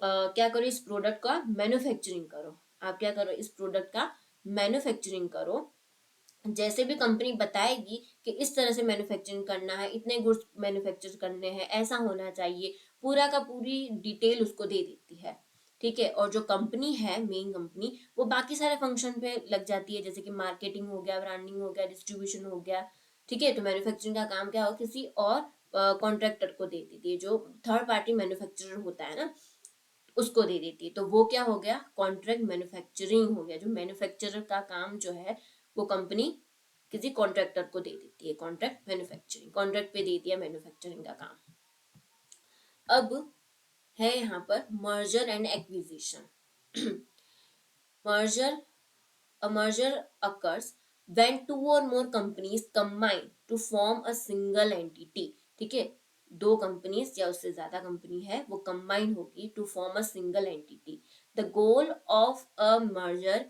क्या करो, इस प्रोडक्ट का मैन्युफैक्चरिंग करो, आप क्या करो, इस प्रोडक्ट का मैन्युफैक्चरिंग करो। जैसे भी कंपनी बताएगी कि इस तरह से मैन्युफैक्चरिंग करना है, इतने गुड्स मैन्युफैक्चर करने हैं, ऐसा होना चाहिए, पूरा का पूरी डिटेल उसको दे देती है। ठीक है, और जो कंपनी है, मेन कंपनी, वो बाकी सारे फंक्शन पे लग जाती है, जैसे कि मार्केटिंग हो गया, ब्रांडिंग हो गया, डिस्ट्रीब्यूशन हो गया, ठीक है, तो मैन्युफैक्चरिंग का काम क्या हो, किसी और कॉन्ट्रैक्टर को दे देती है, जो थर्ड पार्टी मैन्युफैक्चरर होता है ना, उसको दे देती है। तो वो क्या हो गया, कॉन्ट्रैक्ट मैन्युफैक्चरिंग हो गया। जो मैन्युफैक्चरर का काम जो है वो कंपनी किसी कॉन्ट्रैक्टर को दे देती है, कॉन्ट्रैक्ट मैन्युफैक्चरिंग, कॉन्ट्रैक्ट पे देती है मैन्युफैक्चरिंग का काम। अब है यहाँ पर merger and acquisition. Merger, a merger occurs when two or more companies combine to form a single entity। ठीक है, दो कंपनीज या उससे ज्यादा कंपनी है वो कंबाइन होगी to form a single entity. The goal of a merger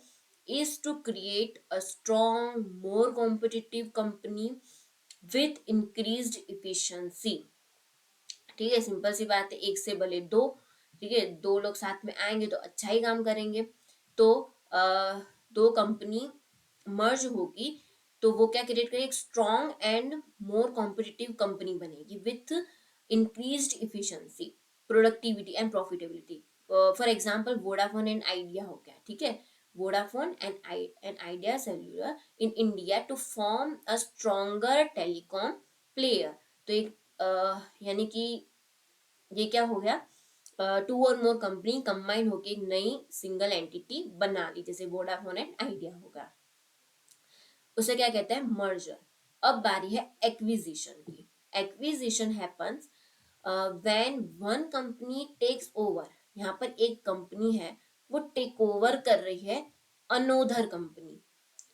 is to create a strong, more competitive company with increased efficiency। ठीक है, सिंपल सी बात है, एक से भले दो। ठीक है, दो लोग साथ में आएंगे तो अच्छा ही काम करेंगे। तो दो कंपनी मर्ज होगी तो वो क्या क्रिएट करेगी, एक strong and more competitive company बनेगी with increased efficiency, productivity and profitability. For example Vodafone and Idea हो गया। ठीक है, Vodafone and Idea cellular in India to form a stronger telecom player. तो एक यानी कि ये क्या हो गया, टू और मोर कंपनी कंबाइन होके एक नई सिंगल एंटिटी बना ली, जैसे वोडाफोन एंड आइडिया होगा, उसे क्या कहते हैं, मर्जर। अब बारी है एक्विजिशन की। Acquisition happens when one company takes over. यहाँ पर एक कंपनी है वो टेक ओवर कर रही है अनोदर कंपनी।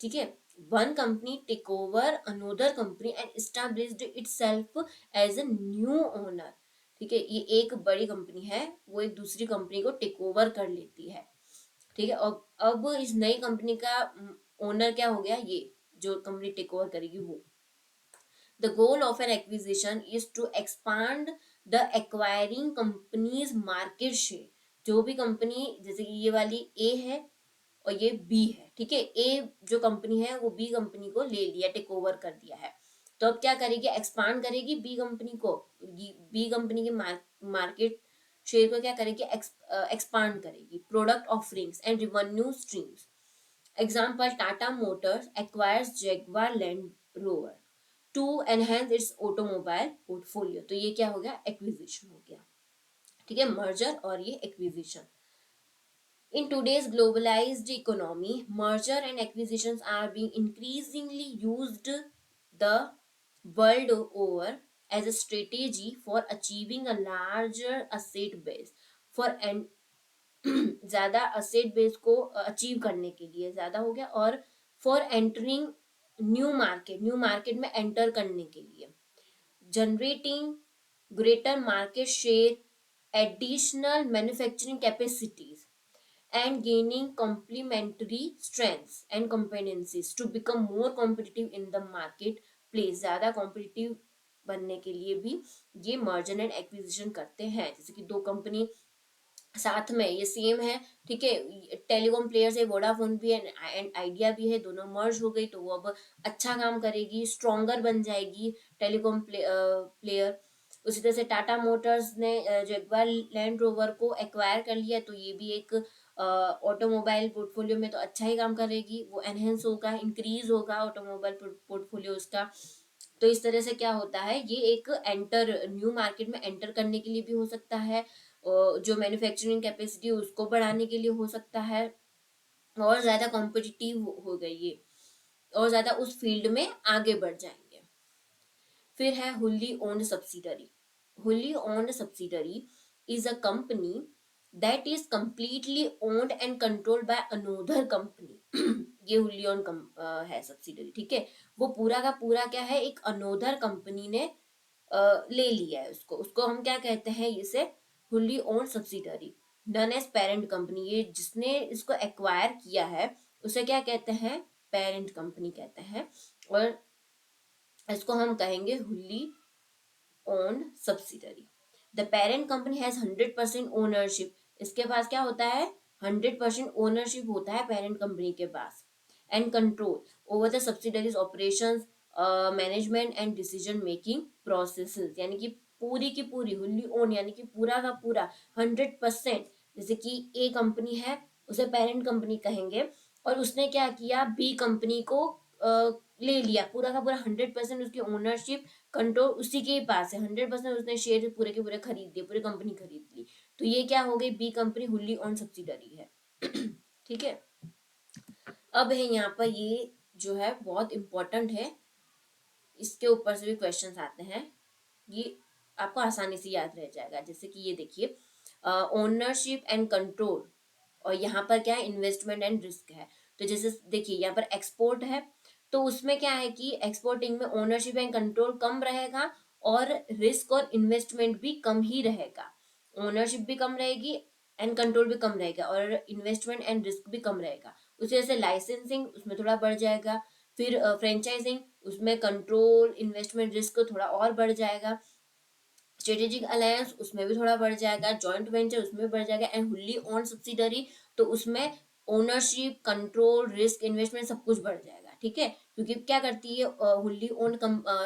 ठीक है, one company take over another company and established itself as a new owner. ठीक है, ये एक बड़ी कंपनी है, वो एक दूसरी कंपनी को टेक ओवर कर लेती है। ठीक है, और अब इस नई कंपनी का ओनर क्या हो गया, ये जो कंपनी टेक ओवर करेगी वो। The goal of an acquisition is to expand the acquiring company's market share. जो भी कंपनी, जैसे कि ये वाली ए है और ये बी है। ठीक है, ए जो कंपनी है वो बी कंपनी को ले लिया, टेक ओवर कर दिया है। तो अब क्या करेगी, एक्सपांड करेगी बी कंपनी को, बी कंपनी के मार्केट शेयर को क्या करेगी, एक्सपांड करेगी। Product offerings and revenue streams. Example, Tata Motors acquires Jaguar Land Rover to enhance its automobile portfolio. तो ये क्या हो गया, एक्विजिशन हो गया। ठीक है, मर्जर और ये acquisition. In today's globalized economy, merger and acquisitions are being increasingly used the world over as a strategy for achieving a larger asset base, for an ज्यादा असेट बेस को अचीव करने के लिए ज्यादा हो गया, और फॉर एंटरिंग न्यू मार्केट में एंटर करने के लिए, generating greater market share, additional manufacturing capacities and gaining complementary strengths and competencies to become more competitive in the marketplace। ज्यादा competitive बनने के लिए भी ये मर्जर एंड एक्विजिशन करते हैं। जैसे कि दो कंपनी साथ में ये सेम है। ठीक है, टेलीकॉम प्लेयर्स है, वोडाफोन भी है एंड आइडिया भी है, दोनों मर्ज हो गई तो वो अब अच्छा काम करेगी, स्ट्रॉन्गर बन जाएगी टेलीकॉम प्लेयर। उसी तरह से टाटा मोटर्स ने जगुआर लैंड रोवर को एक्वायर कर लिया, तो ये भी एक ऑटोमोबाइल पोर्टफोलियो में तो अच्छा ही काम करेगी, वो एनहेंस होगा, इंक्रीज होगा ऑटोमोबाइल पोर्टफोलियो उसका। तो इस तरह से क्या होता है, ये एक एंटर न्यू मार्केट में एंटर करने के लिए भी हो सकता है, जो मैन्युफैक्चरिंग कैपेसिटी उसको बढ़ाने के लिए हो सकता है, और ज्यादा कॉम्पिटिटिव हो गई ये, और ज्यादा उस फील्ड में आगे बढ़ जाएंगे। फिर है wholly owned subsidiary. Wholly owned subsidiary is a company that is completely owned and controlled by another company. ये हुल्ली ओन्ड है सब्सिडरी। ठीक है, वो पूरा का पूरा क्या है, एक अनोदर कंपनी ने ले लिया है उसको, उसको हम क्या कहते हैं, इसे wholly owned subsidiary, done as parent company. ये जिसने इसको एक्वायर किया है उसे क्या कहते हैं, पेरेंट कंपनी कहते हैं, और इसको हम कहेंगे wholly owned subsidiary. The parent company has 100% ownership. इसके पास क्या होता है, 100% ओनरशिप होता है पेरेंट कंपनी के पास, and control over the subsidiary's operations, management and decision making processes. यानी कि पूरी की पूरी हुल्ली ओन, यानी कि पूरा का पूरा 100%। जैसे कि ए कंपनी है, उसे पेरेंट कंपनी कहेंगे, और उसने क्या किया, बी कंपनी को ले लिया पूरा का पूरा 100% उसकी ओनरशिप कंट्रोल उसी के पास है, 100% उसने शेयर पूरे के पूरे खरीद दिए, पूरी कंपनी खरीद ली। तो ये क्या हो गई, बी कंपनी हुल्ली ऑन सब्सिडरी है। ठीक है। अब है यहाँ पर ये जो है बहुत इंपॉर्टेंट है, इसके ऊपर से भी क्वेश्चंस आते हैं, ये आपको आसानी से याद रह जाएगा। जैसे कि ये देखिए, ओनरशिप एंड कंट्रोल, और यहाँ पर क्या है, इन्वेस्टमेंट एंड रिस्क है। तो जैसे देखिए यहाँ पर एक्सपोर्ट है, तो उसमें क्या है कि एक्सपोर्टिंग में ओनरशिप एंड कंट्रोल कम रहेगा और रिस्क और इन्वेस्टमेंट भी कम ही रहेगा। ओनरशिप भी कम रहेगी एंड कंट्रोल भी कम रहेगा और इन्वेस्टमेंट एंड रिस्क भी कम रहेगा। उसी वजह से लाइसेंसिंग उसमें थोड़ा बढ़ जाएगा, फिर फ्रेंचाइजिंग उसमें कंट्रोल इन्वेस्टमेंट रिस्क थोड़ा और बढ़ जाएगा, स्ट्रेटेजिक अलायंस उसमें भी थोड़ा बढ़ जाएगा, जॉइंट वेंचर उसमें भी बढ़ जाएगा, एंड हुल्ली ओन सब्सिडरी तो उसमें ओनरशिप कंट्रोल रिस्क इन्वेस्टमेंट सब कुछ बढ़ जाएगा। ठीक है, क्योंकि क्या करती है हुल्ली ओन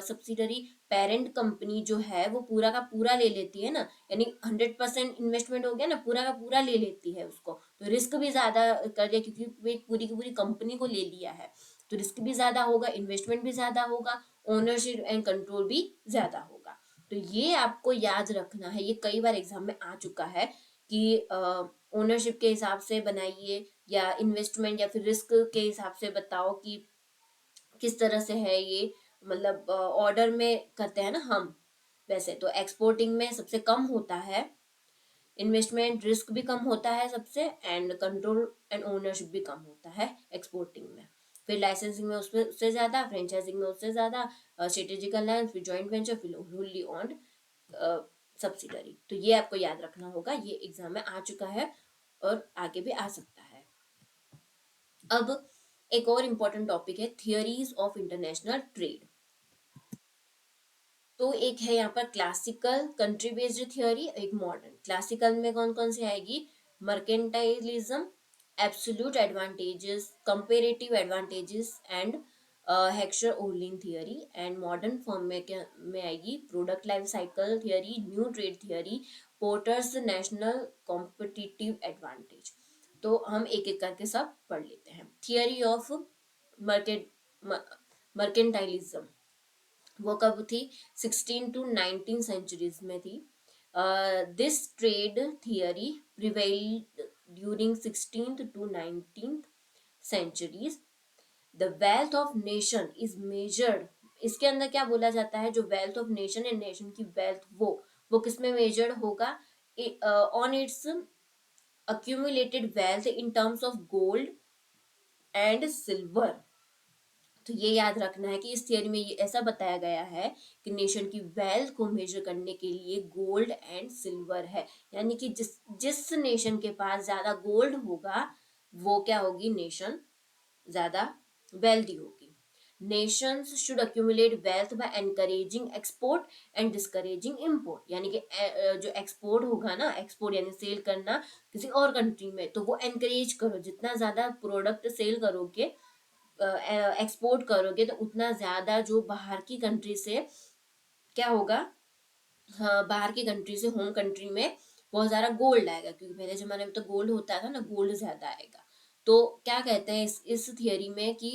सब्सिडरी, पेरेंट कंपनी जो है वो पूरा का पूरा ले लेती है ना, यानी 100% इन्वेस्टमेंट हो गया ना, पूरा का पूरा ले लेती है उसको, तो रिस्क भी ज्यादा कर दिया क्योंकि वो एक पूरी की पूरी कंपनी को ले लिया है, तो रिस्क भी ज्यादा होगा, इन्वेस्टमेंट भी ज्यादा होगा, ओनरशिप एंड कंट्रोल भी ज्यादा होगा। तो ये आपको याद रखना है, ये कई बार एग्जाम में आ चुका है कि ओनरशिप के हिसाब से बनाइए या इन्वेस्टमेंट या फिर रिस्क के हिसाब से बताओ कि किस तरह से है ये, मतलब ऑर्डर में करते हैं ना हम। वैसे तो एक्सपोर्टिंग में सबसे कम होता है, इन्वेस्टमेंट रिस्क भी कम होता है सबसे, एंड कंट्रोल एंड ओनरशिप भी कम होता है एक्सपोर्टिंग में। फिर लाइसेंसिंग में उसमें उससे ज्यादा, फ्रेंचाइजिंग में उससे ज्यादा, स्ट्रेटेजिक अलायंस, फिर जॉइंट वेंचर, फिर हुल्ली ऑन्ड सब्सिडरी। तो ये आपको याद रखना होगा, ये एग्जाम में आ चुका है और आगे भी आ सकता है। अब एक और इम्पोर्टेंट टॉपिक है थियरीज ऑफ इंटरनेशनल ट्रेड। तो एक है यहाँ पर क्लासिकल कंट्री बेस्ड थ्योरी, एक मॉडर्न। क्लासिकल में कौन कौन सी आएगी, mercantilism, absolute advantages, comparative advantages and Heckscher Ohlin theory. And modern form में क्या में आएगी, product life cycle theory, new trade theory, Porter's national competitive advantage. तो हम एक एक करके सब पढ़ लेते हैं। थियरी ऑफ मर्केट मर्केंटाइलिज्म वो कब थी, 16 टू 19 सेंचुरीज में थी। This trade theory prevailed during 16th to 19th centuries. The wealth of nation is measured, इसके अंदर क्या बोला जाता है, जो वेल्थ ऑफ नेशन है, नेशन की वेल्थ वो किस में मेजर्ड होगा, on it's accumulated wealth in terms of gold and silver। तो ये याद रखना है कि इस थियरी में ये ऐसा बताया गया है कि नेशन की वेल्थ को मेजर करने के लिए गोल्ड एंड सिल्वर है, यानी कि जिस जिस नेशन के पास ज्यादा गोल्ड होगा वो क्या होगी, नेशन ज्यादा वेल्दी होगी। Nations should accumulate wealth by encouraging export and discouraging import, यानी कि जो एक्सपोर्ट होगा ना, एक्सपोर्ट यानी सेल करना किसी और कंट्री में, तो वो एनकरेज करो, जितना ज्यादा प्रोडक्ट सेल करोगे एक्सपोर्ट करोगे तो उतना ज्यादा जो बाहर की कंट्री से क्या होगा, हाँ बाहर की कंट्री से होम कंट्री में बहुत ज्यादा गोल्ड आएगा, क्योंकि पहले जमाने में तो गोल्ड होता था ना, गोल्ड ज्यादा आएगा। तो क्या कहते हैं इस थियरी में कि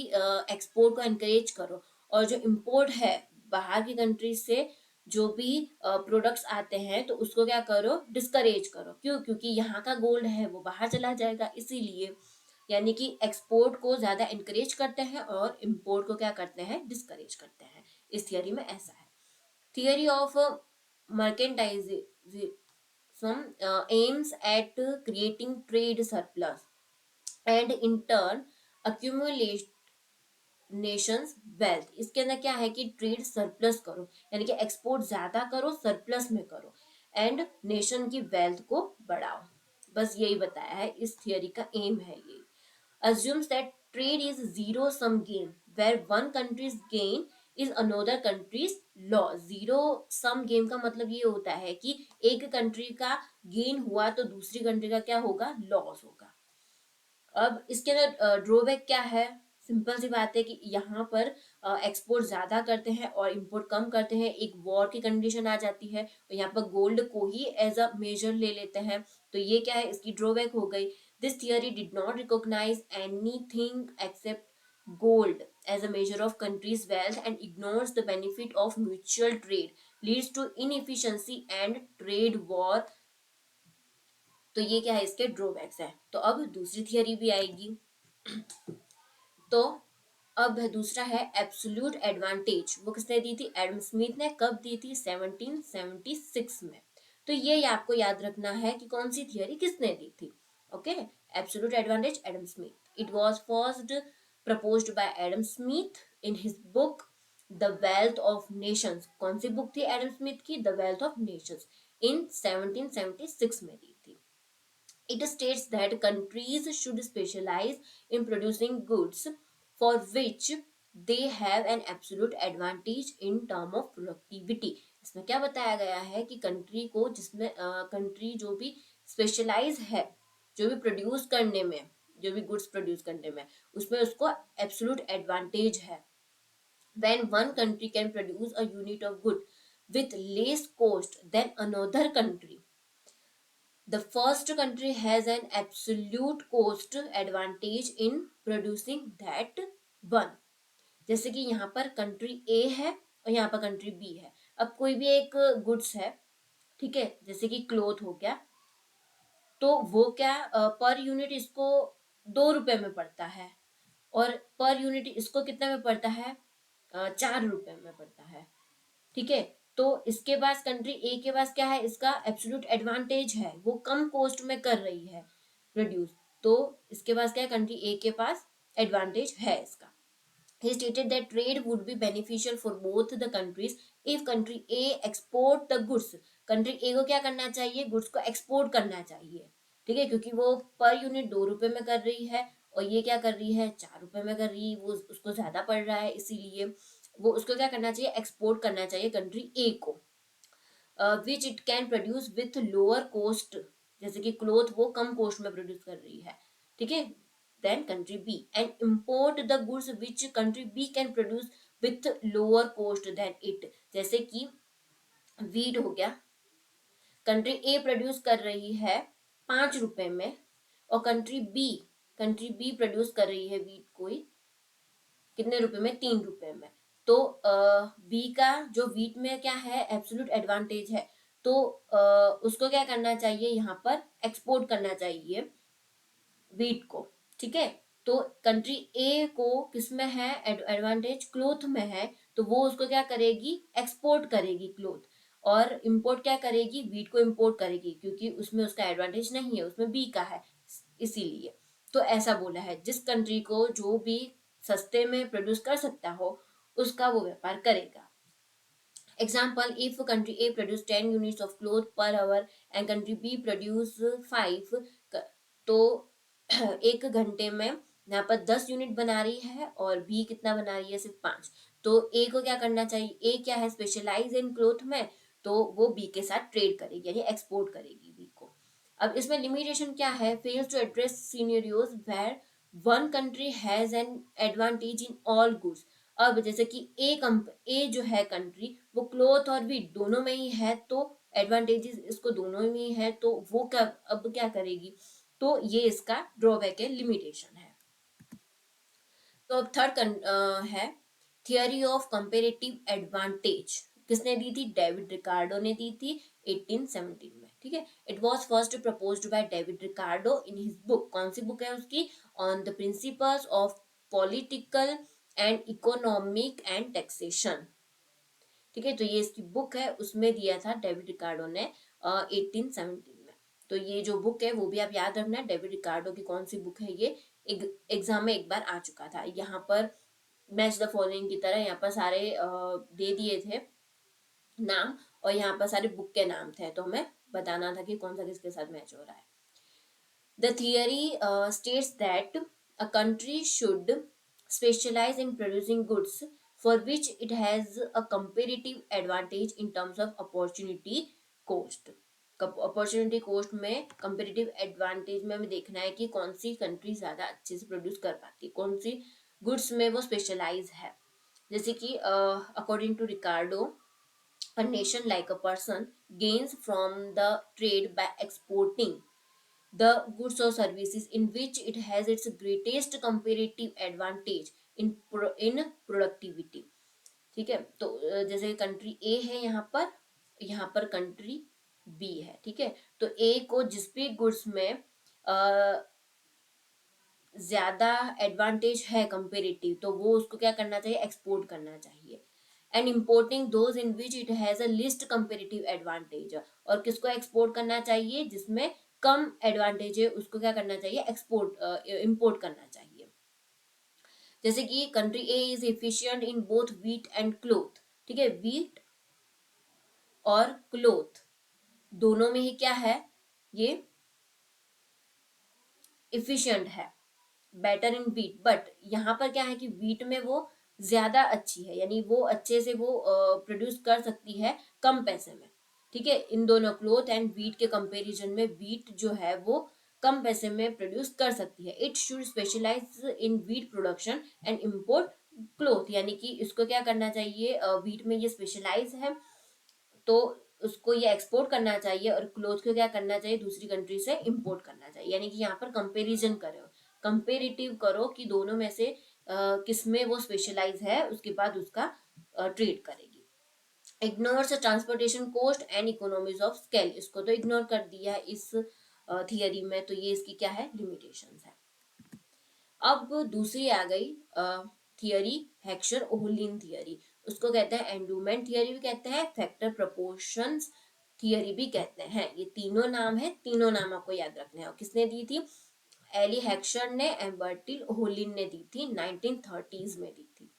एक्सपोर्ट को एनकरेज करो, और जो इम्पोर्ट है बाहर की कंट्री से जो भी प्रोडक्ट्स आते हैं तो उसको क्या करो, डिस्करेज करो। क्यों, क्योंकि यहाँ का गोल्ड है वो बाहर चला जाएगा, इसीलिए यानी कि एक्सपोर्ट को ज्यादा एनकरेज करते हैं और इम्पोर्ट को क्या करते हैं, डिस्करेज करते हैं। इस थियरी में ऐसा है। Theory of mercantilism aims at creating trade surplus and in turn accumulate Nations wealth. इसके अंदर क्या है कि ट्रेड सरप्लस करो, यानी कि एक्सपोर्ट ज्यादा करो, सरप्लस में करो, एंड नेशन की वेल्थ को बढ़ाओ। बस यही बताया है, इस थियरी का एम है ये। assumes that trade is zero sum game where one country's gain is another country's loss। Zero sum game का मतलब ये होता है कि एक कंट्री का गेन हुआ तो दूसरी कंट्री का क्या होगा, लॉस होगा। अब इसके अंदर ड्रॉबैक क्या है, सिंपल सी बात है कि यहाँ पर एक्सपोर्ट ज्यादा करते हैं और इंपोर्ट कम करते हैं, एक वॉर की कंडीशन आ जाती है और यहाँ पर गोल्ड को ही एज अ मेजर ले लेते हैं, तो ये क्या है, इसकी ड्रॉबैक हो गई। This theory did not recognise anything except gold as a measure of country's wealth and ignores the benefit of mutual trade, leads to inefficiency and trade war. तो ये क्या है, इसके ड्रॉबैक्स है। तो अब दूसरी थियरी भी आएगी। तो अब दूसरा है एब्सोल्यूट एडवांटेज। वो किसने दी थी? एडम स्मिथ ने। कब दी थी? 1776 में। तो ये आपको याद रखना है कि कौन सी थियरी किसने दी थी। Okay, absolute advantage, Adam Smith. It was first proposed by Adam Smith in his book the wealth of Nations. कौन सी बुक थी एडम स्मिथ की? द वेल्थ ऑफ नेशंस, इन 1776 में दी थी। It states that countries should specialize in producing goods for which they have an absolute advantage in term of productivity। इसमें क्या बताया गया है कि कंट्री को, जिसमें कंट्री जो भी स्पेशलाइज है, जो भी प्रोड्यूस करने में, जो भी गुड्स प्रोड्यूस करने में, उसमें उसको एब्सोल्यूट एडवांटेज है। When one country can produce a unit of good with less cost than another country, the first country has an absolute cost advantage in producing that one। जैसे कि यहाँ पर country ए है और यहाँ पर कंट्री बी है। अब कोई भी एक गुड्स है, ठीक है, जैसे कि क्लोथ हो गया, तो वो क्या पर यूनिट इसको 2 रुपए में पड़ता है, और पर यूनिट इसको कितने में पड़ता है? 4 रुपए में पड़ता है। ठीक है, तो इसके पास, कंट्री ए के पास क्या है? इसका एब्सोल्यूट एडवांटेज है, वो कम कॉस्ट में कर रही है प्रोड्यूस। तो इसके पास क्या है? कंट्री ए के पास एडवांटेज है इसका। He stated that trade would be beneficial for both the countries if country A export the goods। Country A को क्या करना चाहिए? गुड्स को एक्सपोर्ट करना चाहिए। ठीक है, क्योंकि वो पर यूनिट 2 रुपए में कर रही है और ये क्या कर रही है? 4 रुपए में कर रही है। वो उसको ज्यादा पड़ रहा है, इसीलिए वो उसको क्या करना चाहिए? एक्सपोर्ट करना चाहिए कंट्री ए को। Which it can produce with lower cost. जैसे कि क्लोथ वो कम कॉस्ट में प्रोड्यूस कर रही है, ठीक है, then country B, and import the goods which country B can produce with lower cost than it. जैसे कि वीट हो गया, कंट्री ए प्रोड्यूस कर रही है 5 रुपए में, और कंट्री बी प्रोड्यूस कर रही है वीट को कितने रुपए में? 3 रुपए में। तो बी का जो वीट में क्या है? एब्सोल्यूट एडवांटेज है, तो उसको क्या करना चाहिए? यहाँ पर एक्सपोर्ट करना चाहिए वीट को। ठीक है, तो कंट्री ए को किस में है एडवांटेज? क्लोथ में है, तो वो उसको क्या करेगी? एक्सपोर्ट करेगी क्लोथ, और इंपोर्ट क्या करेगी? वीट को इंपोर्ट करेगी, क्योंकि उसमें उसका एडवांटेज नहीं है, उसमें बी का है, इसीलिए। तो ऐसा बोला है, जिस कंट्री को जो भी सस्ते में प्रोड्यूस कर सकता हो उसका वो व्यापार करेगा। Example, if country A produce 10 units of cloth per hour and country B produce 5, तो एक घंटे में यहाँ पर 10 यूनिट बना रही है और बी कितना बना रही है? सिर्फ 5। तो ए को क्या करना चाहिए? ए क्या है? स्पेशलाइज इन क्लोथ में, तो वो बी के साथ ट्रेड करेगी, यानी एक्सपोर्ट करेगी बी को। अब इसमें लिमिटेशन क्या है? Fails to address scenarios where one country has an advantage in all goods. अब जैसे कि ए जो है कंट्री, वो क्लोथ और वीट दोनों में ही है, तो एडवांटेजेस इसको दोनों में ही है, तो वो क्या अब क्या करेगी? तो ये इसका ड्रॉबैक है, लिमिटेशन है। तो अब थर्ड है थियरी ऑफ कंपेरेटिव एडवांटेज। किसने दी थी? डेविड रिकार्डो ने दी थी 1817 में। ठीक है, it was first proposed by David Ricardo in his book. कौन सी बुक है उसकी? On the principles of political and economic and taxation. ठीक है, तो ये इसकी बुक है, उसमें दिया था डेविड रिकार्डो ने 1817 में। तो ये जो बुक है वो भी आप याद रखना, डेविड रिकार्डो की कौन सी बुक है ये। एग्जाम में एक बार आ चुका था। यहाँ पर मैच द फॉलोइंग की तरह यहाँ पर सारे दे दिए थे नाम, और यहाँ पर सारे बुक के नाम थे, तो हमें बताना था कि कौन सा किसके साथ मैच हो रहा है। The theory states that a country should specialize in producing goods for which it has a comparative advantage in terms of opportunity cost। Opportunity cost में कंपेरेटिव एडवांटेज में हमें देखना है कि कौन सी कंट्री ज्यादा अच्छे से प्रोड्यूस कर पाती है, कौन सी गुड्स में वो स्पेशलाइज है। जैसे कि according to Ricardo, a nation like a person gains from the trade by exporting the goods or services in which it has its greatest comparative advantage in productivity. ठीक है, तो जैसे कंट्री ए है यहाँ पर कंट्री बी है। ठीक है, तो ए को जिस भी गुड्स में ज्यादा एडवांटेज है कंपेरेटिव, तो वो उसको क्या करना चाहिए, एक्सपोर्ट करना चाहिए। And importing those in which it has a list comparative advantage, और किसको एक्सपोर्ट करना चाहिए, जिसमें कम एडवांटेज है उसको क्या करना चाहिए, एक्सपोर्ट इम्पोर्ट करना चाहिए। जैसे कि country A is efficient in both wheat and cloth. ठीक है, व्हीट और क्लोथ दोनों में ही क्या है, ये इफिशिएंट है, बेटर इन व्हीट, बट यहाँ पर क्या है कि व्हीट में वो ज्यादा अच्छी है, यानी वो अच्छे से वो प्रोड्यूस कर सकती है कम पैसे में। ठीक है, इन दोनों क्लोथ एंड व्हीट के कंपैरिजन में व्हीट जो है वो कम पैसे में प्रोड्यूस कर सकती है। It should specialise in wheat production and import cloth, यानी कि इसको क्या करना चाहिए, व्हीट में ये स्पेशलाइज है तो उसको ये एक्सपोर्ट करना चाहिए, और क्लोथ को क्या करना चाहिए, दूसरी कंट्री से इंपोर्ट करना चाहिए। यानी कि यहाँ पर कंपेरिजन करो, कंपेरेटिव करो कि दोनों में से किस में वो स्पेशलाइज है, उसके बाद उसका ट्रेड करेगी। Ignores transportation cost and economies of scale, इसको तो इग्नोर कर दिया इस थियरी में, तो ये इसकी क्या है, लिमिटेशंस है। अब दूसरी आ गई थियरी, हेक्सर ओहलिन थियरी। उसको कहते हैं एंडूमेंट थियरी भी कहते हैं, फैक्टर प्रोपोर्शंस थियरी भी कहते हैं। ये तीनों नाम है, तीनों नाम आपको याद रखने हैं। और किसने दी थी, एली हेक्सर ने एंड बर्टिल ओहलिन ने दी थी, 1930s में दी थी।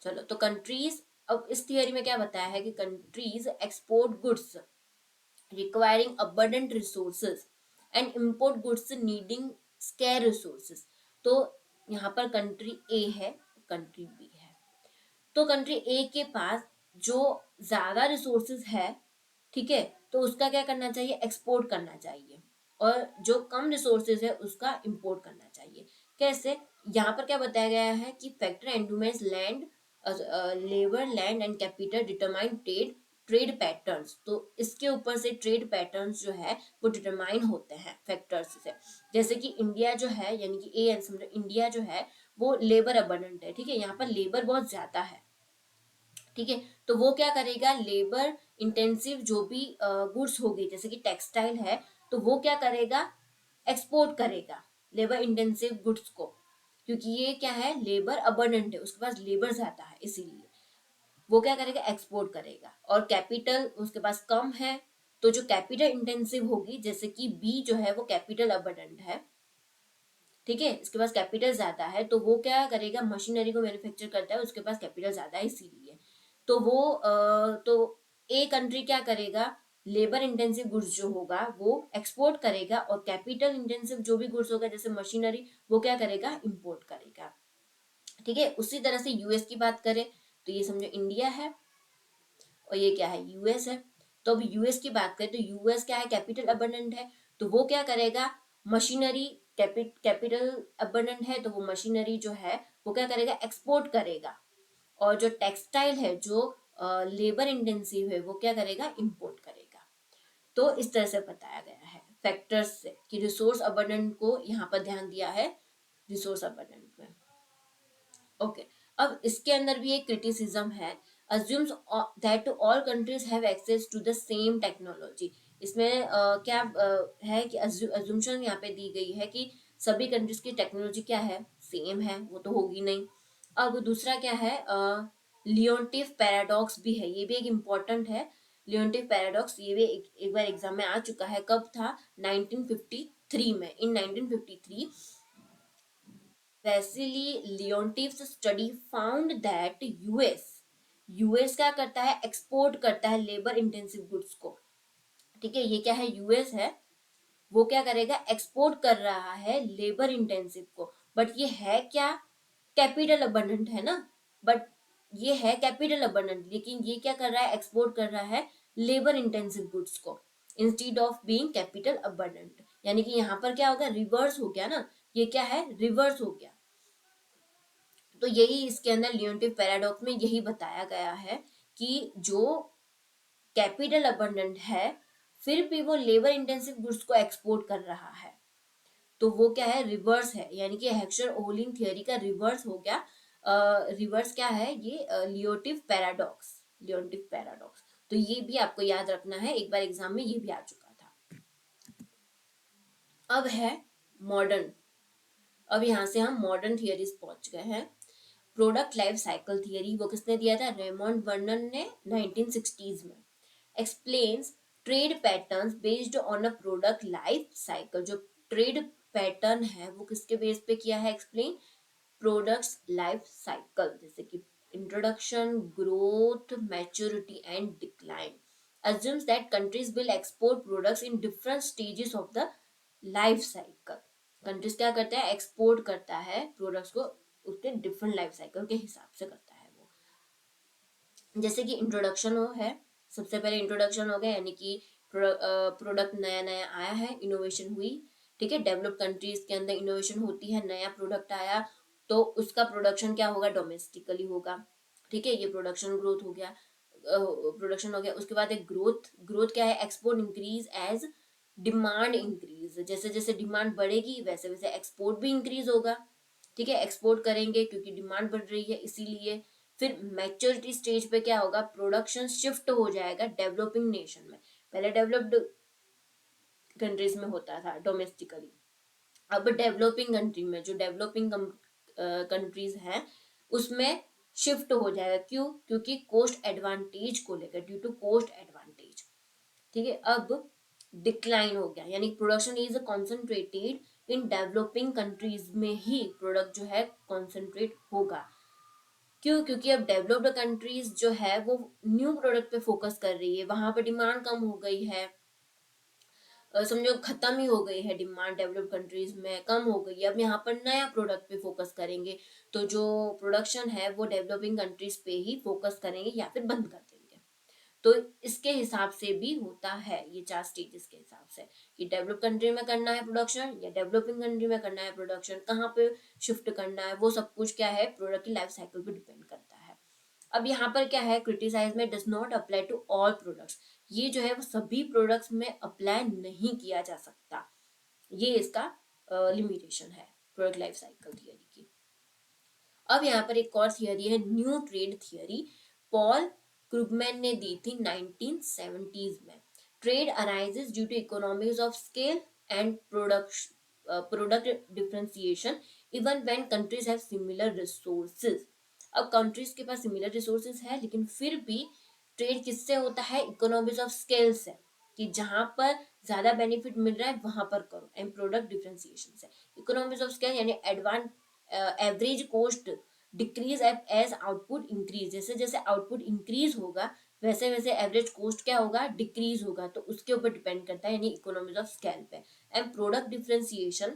चलो, तो कंट्रीज, अब इस थियरी में क्या बताया है कि countries export goods requiring abundant resources and import goods needing scarce resources। तो यहाँ पर कंट्री ए है, कंट्री बी है। तो कंट्री ए के पास जो ज्यादा रिसोर्सेज है, ठीक है, तो उसका क्या करना चाहिए, एक्सपोर्ट करना चाहिए, और जो कम रिसोर्सेज है उसका इंपोर्ट करना चाहिए। कैसे, यहाँ पर क्या बताया गया है कि factor endowments land, labour, land and capital determine trade trade patterns. तो इसके ऊपर से ट्रेड पैटर्न्स जो है वो डिटरमाइन होते हैं फैक्टर्स से। जैसे कि इंडिया जो है, यानी कि ए एन समझो, इंडिया जो है वो लेबर अबंडेंट है। ठीक है, यहाँ पर लेबर बहुत ज्यादा है। ठीक है, तो वो क्या करेगा, लेबर इंटेंसिव जो भी गुड्स होगी, जैसे कि टेक्सटाइल है, तो वो क्या करेगा, एक्सपोर्ट करेगा लेबर इंटेंसिव गुड्स को, क्योंकि ये क्या है, लेबर अबंडेंट है, उसके पास लेबर ज्यादा है, इसीलिए वो क्या करेगा, एक्सपोर्ट करेगा। और कैपिटल उसके पास कम है, तो जो कैपिटल इंटेंसिव होगी, जैसे कि बी जो है वो कैपिटल अबंडेंट है, ठीक है, इसके पास कैपिटल ज्यादा है, तो वो क्या करेगा, मशीनरी को मैन्युफैक्चर करता है, उसके पास कैपिटल ज्यादा है, इसीलिए तो वो तो ए कंट्री क्या करेगा, लेबर इंटेंसिव गुड्स जो होगा वो एक्सपोर्ट करेगा, और कैपिटल इंटेंसिव जो भी गुड्स होगा जैसे मशीनरी, वो क्या करेगा, इंपोर्ट करेगा। ठीक है, उसी तरह से यूएस की बात करें, तो ये समझो इंडिया है और ये क्या है, यूएस है। तो अब यूएस की बात करें तो यूएस क्या है, कैपिटल अबंडेंट है, तो वो क्या करेगा, मशीनरी, कैपिटल अबंडेंट है तो वो मशीनरी जो है वो क्या करेगा, एक्सपोर्ट करेगा। और जो टेक्सटाइल है, जो लेबर इंटेंसिव है, वो क्या करेगा, इंपोर्ट करेगा। तो इस तरह से बताया गया है फैक्टर्स से कि रिसोर्स अबंडेंट को यहाँ पर ध्यान दिया है, रिसोर्स अबंडेंट में। ओके, अब इसके अंदर भी एक क्रिटिसिज्म है, assumes that all countries have access to the same technology। इसमें क्या है कि assumption यहाँ पे दी गई है कि सभी कंट्रीज की टेक्नोलॉजी क्या है, सेम है, वो तो होगी नहीं। अब दूसरा क्या है, लियोन्टिफ पैराडॉक्स भी है, ये भी एक इम्पॉर्टेंट है। लियोन्टिफ पैराडॉक्स ये भी एक बार एग्जाम में आ चुका है, कब था, 1953 में। In 1953 Wassily Leontief's study found that US क्या करता है, एक्सपोर्ट करता है लेबर इंटेंसिव गुड्स को। ठीक है, ये क्या है, यूएस है, वो क्या करेगा, एक्सपोर्ट कर रहा है लेबर इंटेंसिव को, बट ये है क्या, कैपिटल अबंडेंट है ना, बट ये है कैपिटल अबंडेंट, लेकिन ये क्या कर रहा है, एक्सपोर्ट कर रहा है लेबर इंटेंसिव गुड्स को instead of being capital abundant. यानी कि यहाँ पर क्या होगा, रिवर्स हो गया ना, ये क्या है, रिवर्स हो गया। तो यही इसके अंदर लियोन्टिव पैराडॉक्स में यही बताया गया है कि जो कैपिटल अबंडेंट है फिर भी वो लेबर इंटेंसिव गुड्स को एक्सपोर्ट कर रहा है, तो वो क्या है, रिवर्स है, यानी कि हेक्सर ओहलिन थियरी का रिवर्स हो गया। रिवर्स क्या है ये, लियोटिव पैराडॉक्स। तो ये भी आपको याद रखना है, एक बार एग्जाम में ये भी आ चुका था। अब है मॉडर्न, अब यहाँ से हम मॉडर्न थियरीज पहुंच गए हैं। प्रोडक्ट लाइफ साइकिल थियरी, वो किसने दिया था, रेमोंड वर्नन ने 1960s में। Explains trade patterns based on a product life cycle, जो ट्रेड पैटर्न है वो किसके बेस पे किया है एक्सप्लेन, प्रोडक्ट्स लाइफ साइकिल, जैसे कि introduction, growth, maturity and decline. assumes that countries will export products in different stages of the life cycle। Countries क्या करता है, एक्सपोर्ट करता है प्रोडक्ट्स को, उसके डिफरेंट लाइफ साइकिल के हिसाब से करता है वो। जैसे कि इंट्रोडक्शन हो है, सबसे पहले इंट्रोडक्शन हो गया, यानी कि प्रोडक्ट नया नया आया है, इनोवेशन हुई, ठीक है। डेवलप कंट्रीज के अंदर इनोवेशन होती है, नया प्रोडक्ट आया तो उसका प्रोडक्शन क्या होगा, डोमेस्टिकली होगा, ठीक है। ये प्रोडक्शन ग्रोथ हो गया, प्रोडक्शन हो गया। उसके बाद एक ग्रोथ, ग्रोथ क्या है, export increase as demand increase, जैसे जैसे डिमांड बढ़ेगी वैसे वैसे एक्सपोर्ट भी इंक्रीज होगा, ठीक है। एक्सपोर्ट करेंगे क्योंकि डिमांड बढ़ रही है इसीलिए। फिर मैच्योरिटी स्टेज पे क्या होगा, प्रोडक्शन शिफ्ट हो जाएगा डेवलपिंग नेशन में, पहले डेवलप्ड कंट्रीज में होता था डोमेस्टिकली, अब डेवलपिंग कंट्री में, जो डेवलपिंग कंट्रीज हैं उसमें शिफ्ट हो जाएगा। क्यों, क्योंकि कोस्ट एडवांटेज को लेकर, ड्यू टू कोस्ट एडवांटेज, ठीक है। अब डिक्लाइन हो गया, यानी production is concentrated in developing countries में ही प्रोडक्ट जो है कॉन्सेंट्रेट होगा। क्यों, क्योंकि अब डेवलप्ड कंट्रीज जो है वो न्यू प्रोडक्ट पे फोकस कर रही है, वहां पर डिमांड कम हो गई है, समझो खत्म ही हो गई है डिमांड, डेवलप्ड कंट्रीज में कम हो गई है, अब यहाँ पर नया प्रोडक्ट पे फोकस करेंगे, तो जो प्रोडक्शन है वो डेवलपिंग कंट्रीज पे ही फोकस करेंगे या फिर बंद कर देंगे। तो इसके हिसाब से भी होता है ये चार स्टेजेस के हिसाब से, कि डेवलप कंट्री में करना है प्रोडक्शन या डेवलपिंग कंट्री में करना है प्रोडक्शन, कहाँ पे शिफ्ट करना है, वो सब कुछ क्या है प्रोडक्ट की लाइफ साइकिल पे डिपेंड करता है। अब यहाँ पर क्या है, क्रिटिसाइज में does not apply to all products, ये जो है वो सभी प्रोडक्ट्स में अप्लाई नहीं किया जा सकता, ये इसका लिमिटेशन है प्रोडक्ट लाइफ साइकिल थियरी की। अब यहाँ पर एक और थियरी है, new trade theory, Paul Krugman ने दी थी 1970s में। Trade arises due to economies of scale and product differentiation even when countries have similar resources. अब कंट्रीज के पास सिमिलर रिसोर्सेज है लेकिन फिर भी ट्रेड किससे होता है, इकोनॉमीज ऑफ स्केल से, कि जहां पर ज्यादा बेनिफिट मिल रहा है वहां पर करो, एंड प्रोडक्ट डिफरेंशिएशन से। इकोनॉमीज ऑफ स्केल यानी advance average cost decrease as output increase, जैसे जैसे आउटपुट इंक्रीज होगा वैसे वैसे एवरेज कॉस्ट क्या होगा, डिक्रीज होगा, तो उसके ऊपर डिपेंड करता है, यानी इकोनॉमीज ऑफ स्केल पे। And product differentiation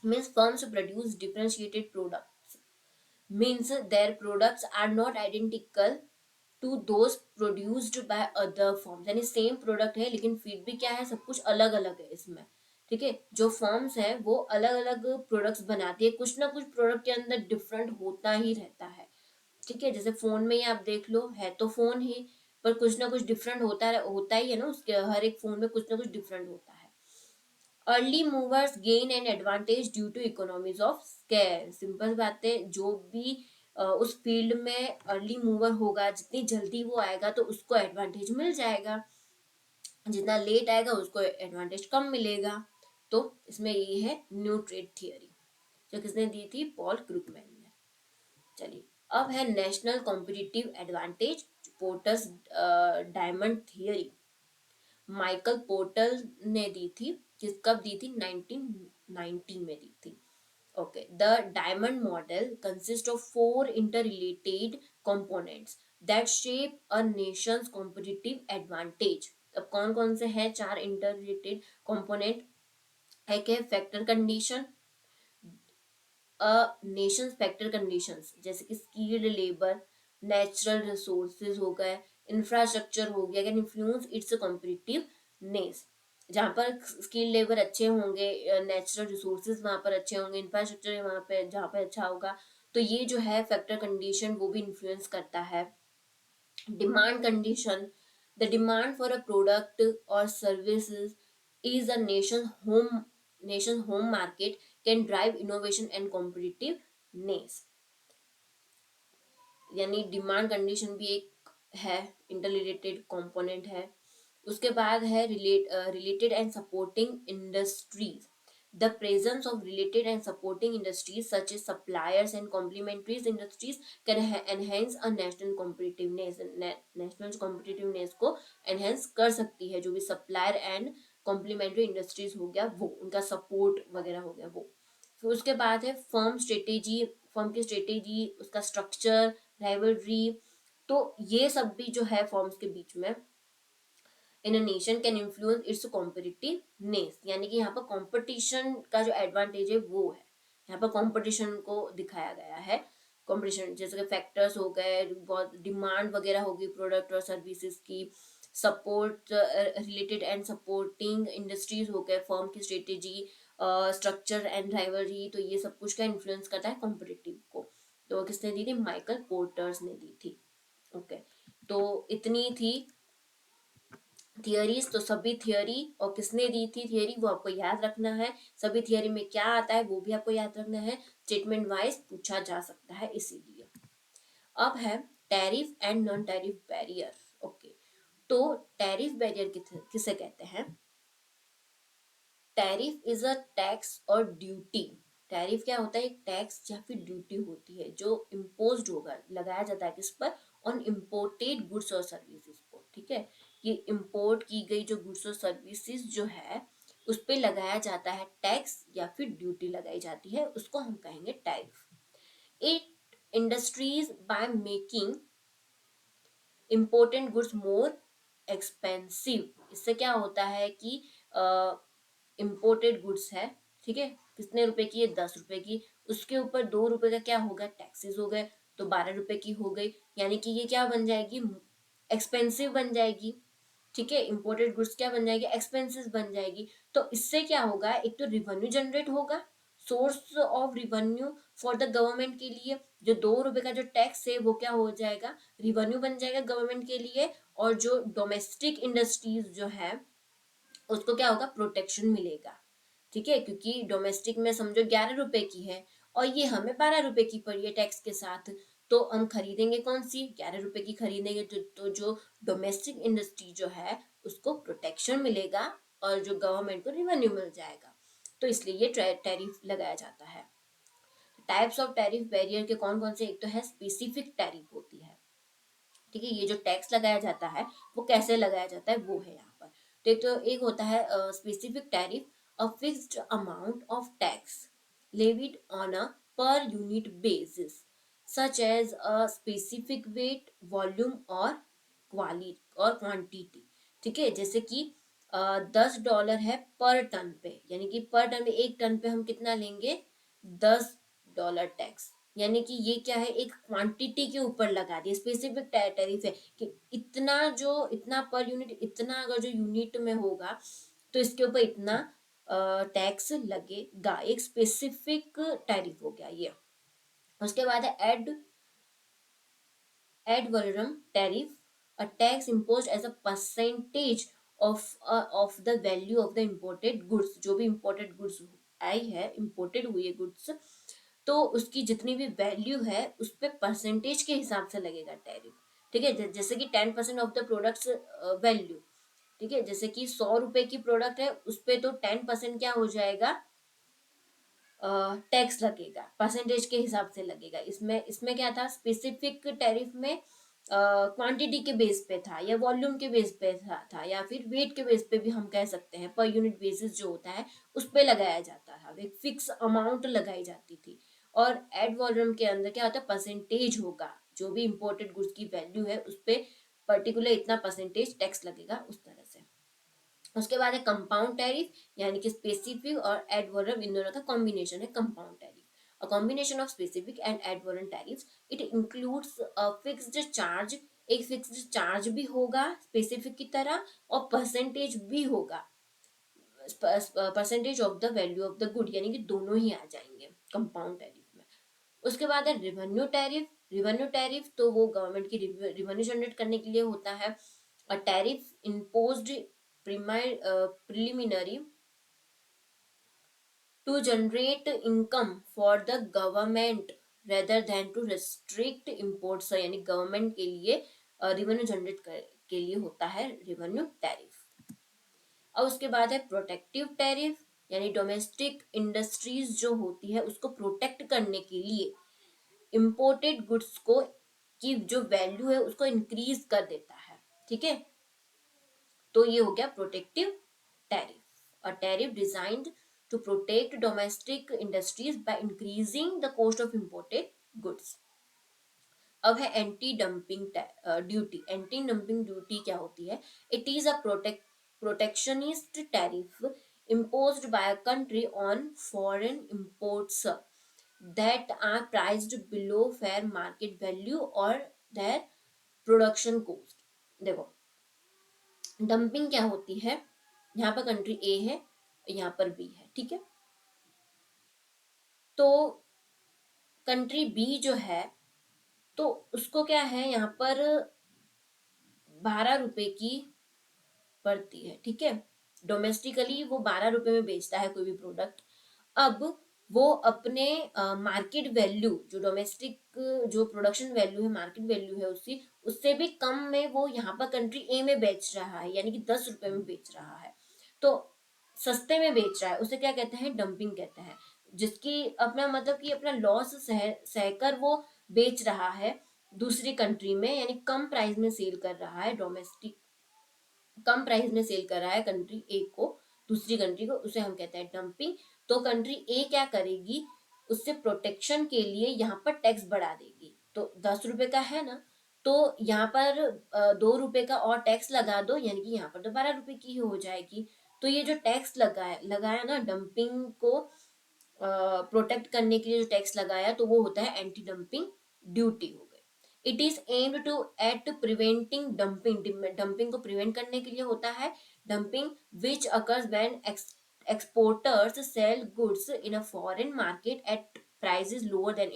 means firms produce differentiated products, means their products are not identical to those produced by other firms, यानी सेम प्रोडक्ट है लेकिन फिर भी क्या है, सब कुछ अलग अलग है इसमें, ठीक है। जो फर्म्स है वो अलग अलग प्रोडक्ट्स बनाती है, कुछ ना कुछ प्रोडक्ट के अंदर डिफरेंट होता ही रहता है, ठीक है। जैसे फोन में ही आप देख लो, है तो फोन ही पर कुछ ना कुछ डिफरेंट होता ही है ना, उसके हर एक फोन में कुछ ना कुछ डिफरेंट होता है। Early movers gain an advantage due to economies of scale, simple बात है, जो भी उस फील्ड में अर्ली मूवर होगा जितनी जल्दी वो आएगा तो उसको एडवांटेज मिल जाएगा, जितना लेट आएगा उसको एडवांटेज कम मिलेगा। तो इसमें ये है न्यू ट्रेड थियरी, जो किसने दी थी, पॉल क्रुगमैन ने। चलिए, अब है national competitive advantage, porters diamond theory, Michael porter ने दी थी, किस कब दी थी, 1990 में दी थी। Okay, the diamond model consist of 4 interrelated components that shape a Nations competitive advantage. अब कौन कौन से हैं 4 इंटररिलेटेड कंपोनेंट, एक है factor condition, nation factor conditions, जैसे कि स्किल्ड लेबर, नेचुरल रिसोर्सेज हो गए, इंफ्रास्ट्रक्चर हो गया, कैन इन्फ्लुएंस इट्स कॉम्पिटिटिवनेस, जहाँ पर स्किल लेबर अच्छे होंगे, नेचुरल रिसोर्सेज वहाँ पर अच्छे होंगे, इंफ्रास्ट्रक्चर वहाँ पे जहाँ पे अच्छा होगा, तो ये जो है फैक्टर कंडीशन वो भी इन्फ्लुएंस करता है। Demand condition, the demand for a product और services is a nation home market can drive innovation and competitiveness. यानी डिमांड कंडीशन भी एक है, इंटर रिलेटेड कंपोनेंट है। उसके बाद है related and supporting industries. The presence of related and supporting industries such as suppliers and complementary industries can enhance a national competitiveness। national competitiveness को enhance कर सकती है, जो भी supplier and complementary industries हो गया वो, उनका support वगैरह हो गया वो। फिर उसके बाद है फर्म स्ट्रेटेजी, फर्म की स्ट्रेटेजी, उसका स्ट्रक्चर, राइवलरी। तो ये सब भी जो है फर्म्स के बीच में in a nation can influence its competitiveness, यानी कि यहाँ पर कंपटीशन का जो एडवांटेज है वो है, यहाँ पर कंपटीशन को दिखाया गया है। कंपटीशन जैसे कि फैक्टर्स हो गए, बहुत डिमांड वगैरह होगी प्रोडक्ट और सर्विसेज की, support related and supporting industries हो गए, फर्म की स्ट्रेटेजी, स्ट्रक्चर एंड राइवलरी। तो ये सब कुछ का इन्फ्लुएंस करता है कॉम्पिटिटिव को। तो किसने दी थी? माइकल पोर्टर्स ने दी थी। ओके, तो इतनी थी थियरीज। तो सभी थियरी और किसने दी थी थियरी वो आपको याद रखना है। सभी थियरी में क्या आता है वो भी आपको याद रखना है, स्टेटमेंट वाइज पूछा जा सकता है इसीलिए। अब है tariff and non tariff barrier. Okay, तो टैरिफ बैरियर किसे कहते हैं? टैरिफ इज अ टैक्स और ड्यूटी। टैरिफ क्या होता है? एक टैक्स या फिर ड्यूटी होती है जो इम्पोज्ड होगा, लगाया जाता है किस पर? ऑन इम्पोर्टेड गुड्स और सर्विसेज को। ठीक है, ये इम्पोर्ट की गई जो गुड्स और सर्विसेज जो है उस पर लगाया जाता है टैक्स या फिर ड्यूटी लगाई जाती है, उसको हम कहेंगे tariff. It industries by making important goods more expensive. इससे क्या होता है कि इम्पोर्टेड गुड्स है, ठीक है, कितने रुपए की है? 10 रुपए की। उसके ऊपर 2 रुपए का क्या होगा? टैक्सेस हो गए, तो 12 रुपए की हो गई। यानी कि ये क्या बन जाएगी? एक्सपेंसिव बन जाएगी। ठीक है, इंपोर्टेड गुड्स क्या बन जाएगी? एक्सपेंसिव बन जाएगी। तो इससे क्या होगा? एक तो रिवेन्यू जनरेट होगा, source of revenue for the government के लिए। जो 2 रुपए का जो टैक्स है वो क्या हो जाएगा? रिवेन्यू बन जाएगा गवर्नमेंट के लिए। और जो डोमेस्टिक इंडस्ट्रीज जो है उसको क्या होगा? प्रोटेक्शन मिलेगा। ठीक है, क्योंकि डोमेस्टिक में समझो 11 रुपए की है और ये हमें 12 रुपए की पड़ी है टैक्स के साथ, तो हम खरीदेंगे कौन सी? 11 रुपए की खरीदेंगे। तो जो डोमेस्टिक इंडस्ट्री जो है उसको प्रोटेक्शन मिलेगा और जो गवर्नमेंट को रिवेन्यू मिल जाएगा। तो इसलिए ये टैरिफ लगाया जाता है। टाइप्स ऑफ टैरिफ बैरियर के कौन कौन से? एक तो है स्पेसिफिक टैरिफ होती है। ठीक है, ये जो टैक्स लगाया जाता है वो कैसे लगाया जाता है वो है यहाँ पर। तो एक होता है specific tariff, a fixed amount of tax levied on a per unit basis such as a specific weight, volume और क्वांटिटी। ठीक है, जैसे कि $10 है पर टन पे, यानी कि पर टन पे, 1 टन पे हम कितना लेंगे? $10 टैक्स। यानी कि ये क्या है? एक क्वांटिटी के ऊपर लगा दिया, स्पेसिफिक टैरिफ है कि इतना, जो इतना पर यूनिट, इतना अगर जो यूनिट में होगा तो इसके ऊपर इतना टैक्स लगेगा। एक स्पेसिफिक टैरिफ हो गया ये। उसके बाद है ad valorem tariff, a tax imposed as a percentage of the value of the imported goods। जो भी imported goods आई है, imported हुई है goods, तो उसकी जितनी भी वैल्यू है उस पे परसेंटेज के हिसाब से लगेगा टैरिफ। ठीक है, जैसे कि 10% ऑफ द प्रोडक्ट्स वैल्यू। ठीक है, जैसे कि 100 रुपए की प्रोडक्ट है उस पे तो 10% क्या हो जाएगा? टैक्स लगेगा, परसेंटेज के हिसाब से लगेगा। इसमें इसमें क्या था? स्पेसिफिक टैरिफ में क्वांटिटी के बेस पे था या वॉल्यूम के बेस पे था या फिर वेट के बेस पे भी हम कह सकते हैं। पर यूनिट बेसिस जो होता है उस पे लगाया जाता था, एक फिक्स अमाउंट लगाई जाती थी। और एड वॉल्यूम के अंदर क्या होता है? परसेंटेज होगा, जो भी इंपोर्टेड गुड्स की वैल्यू है उस पर पर्टिकुलर इतना परसेंटेज टैक्स लगेगा, उस तरह से। उसके बाद है कंपाउंड टैरिफ, यानी कि स्पेसिफिक और एड वॉल्यूम इन दोनों का कॉम्बिनेशन है compound tariff. A combination of specific and ad valorem tariffs, it includes a fixed charge. एक फिक्स्ड चार्ज भी होगा स्पेसिफिक की तरह और परसेंटेज भी होगा, percentage of the value of the good, यानी कि दोनों ही आ जाएंगे कंपाउंड टैरिफ में। उसके बाद है रिवेन्यू टैरिफ। रिवेन्यू टैरिफ तो वो गवर्नमेंट की रिवेन्यू जनरेट करने के लिए होता है। A tariff imposed preliminary to generate income for the government rather than to restrict imports, यानी गवर्नमेंट के लिए रेवेन्यू जनरेट के लिए होता है रेवेन्यू टैरिफ। और उसके बाद है प्रोटेक्टिव टैरिफ, यानी डोमेस्टिक इंडस्ट्रीज जो होती है उसको प्रोटेक्ट करने के लिए इम्पोर्टेड गुड्स को की जो वैल्यू है उसको इंक्रीज कर देता है। ठीक है, तो ये हो गया protective tariff. A tariff designed to protect domestic industries by increasing the cost of imported goods. अब है anti dumping duty. Anti dumping duty क्या होती है? It is a protectionist tariff imposed by a country on foreign imports that are priced below fair market value or their production cost। देखो, dumping क्या होती है? यहाँ पर कंट्री ए है, यहाँ पर बी है, ठीक है। तो कंट्री बी जो है, तो उसको क्या है, यहाँ पर 12 रुपए की पड़ती है, ठीक है। डोमेस्टिकली वो 12 रुपए में बेचता है कोई भी प्रोडक्ट। अब वो अपने मार्केट वैल्यू, जो डोमेस्टिक जो प्रोडक्शन वैल्यू है, मार्केट वैल्यू है उसकी, उससे भी कम में वो यहाँ पर कंट्री ए में बेच रहा है, यानी कि 10 रुपए में बेच रहा है। तो सस्ते में बेच रहा है, उसे क्या कहते हैं? डंपिंग कहते हैं। जिसकी अपना मतलब कि अपना लॉस सहकर वो बेच रहा है दूसरी कंट्री में, यानी कम प्राइस में सेल कर रहा है, डोमेस्टिक कम प्राइस में सेल कर रहा है कंट्री ए को दूसरी कंट्री को, उसे हम कहते हैं डंपिंग। तो कंट्री ए क्या करेगी? उससे प्रोटेक्शन के लिए यहाँ पर टैक्स बढ़ा देगी। तो 10 रुपए का है ना, तो यहाँ पर 2 रुपए का और टैक्स लगा दो, यानी कि यहाँ पर तो 12 रुपए की ही हो जाएगी। तो ये जो टैक्स लगाया ना, डंपिंग को प्रोटेक्ट करने के लिए जो टैक्स लगाया, तो वो होता है एंटी डंपिंग ड्यूटी हो गई। It is aimed to at preventing dumping, dumping को प्रिवेंट करने के लिए होता है dumping, which occurs when exporters sell goods in a foreign market at prices lower than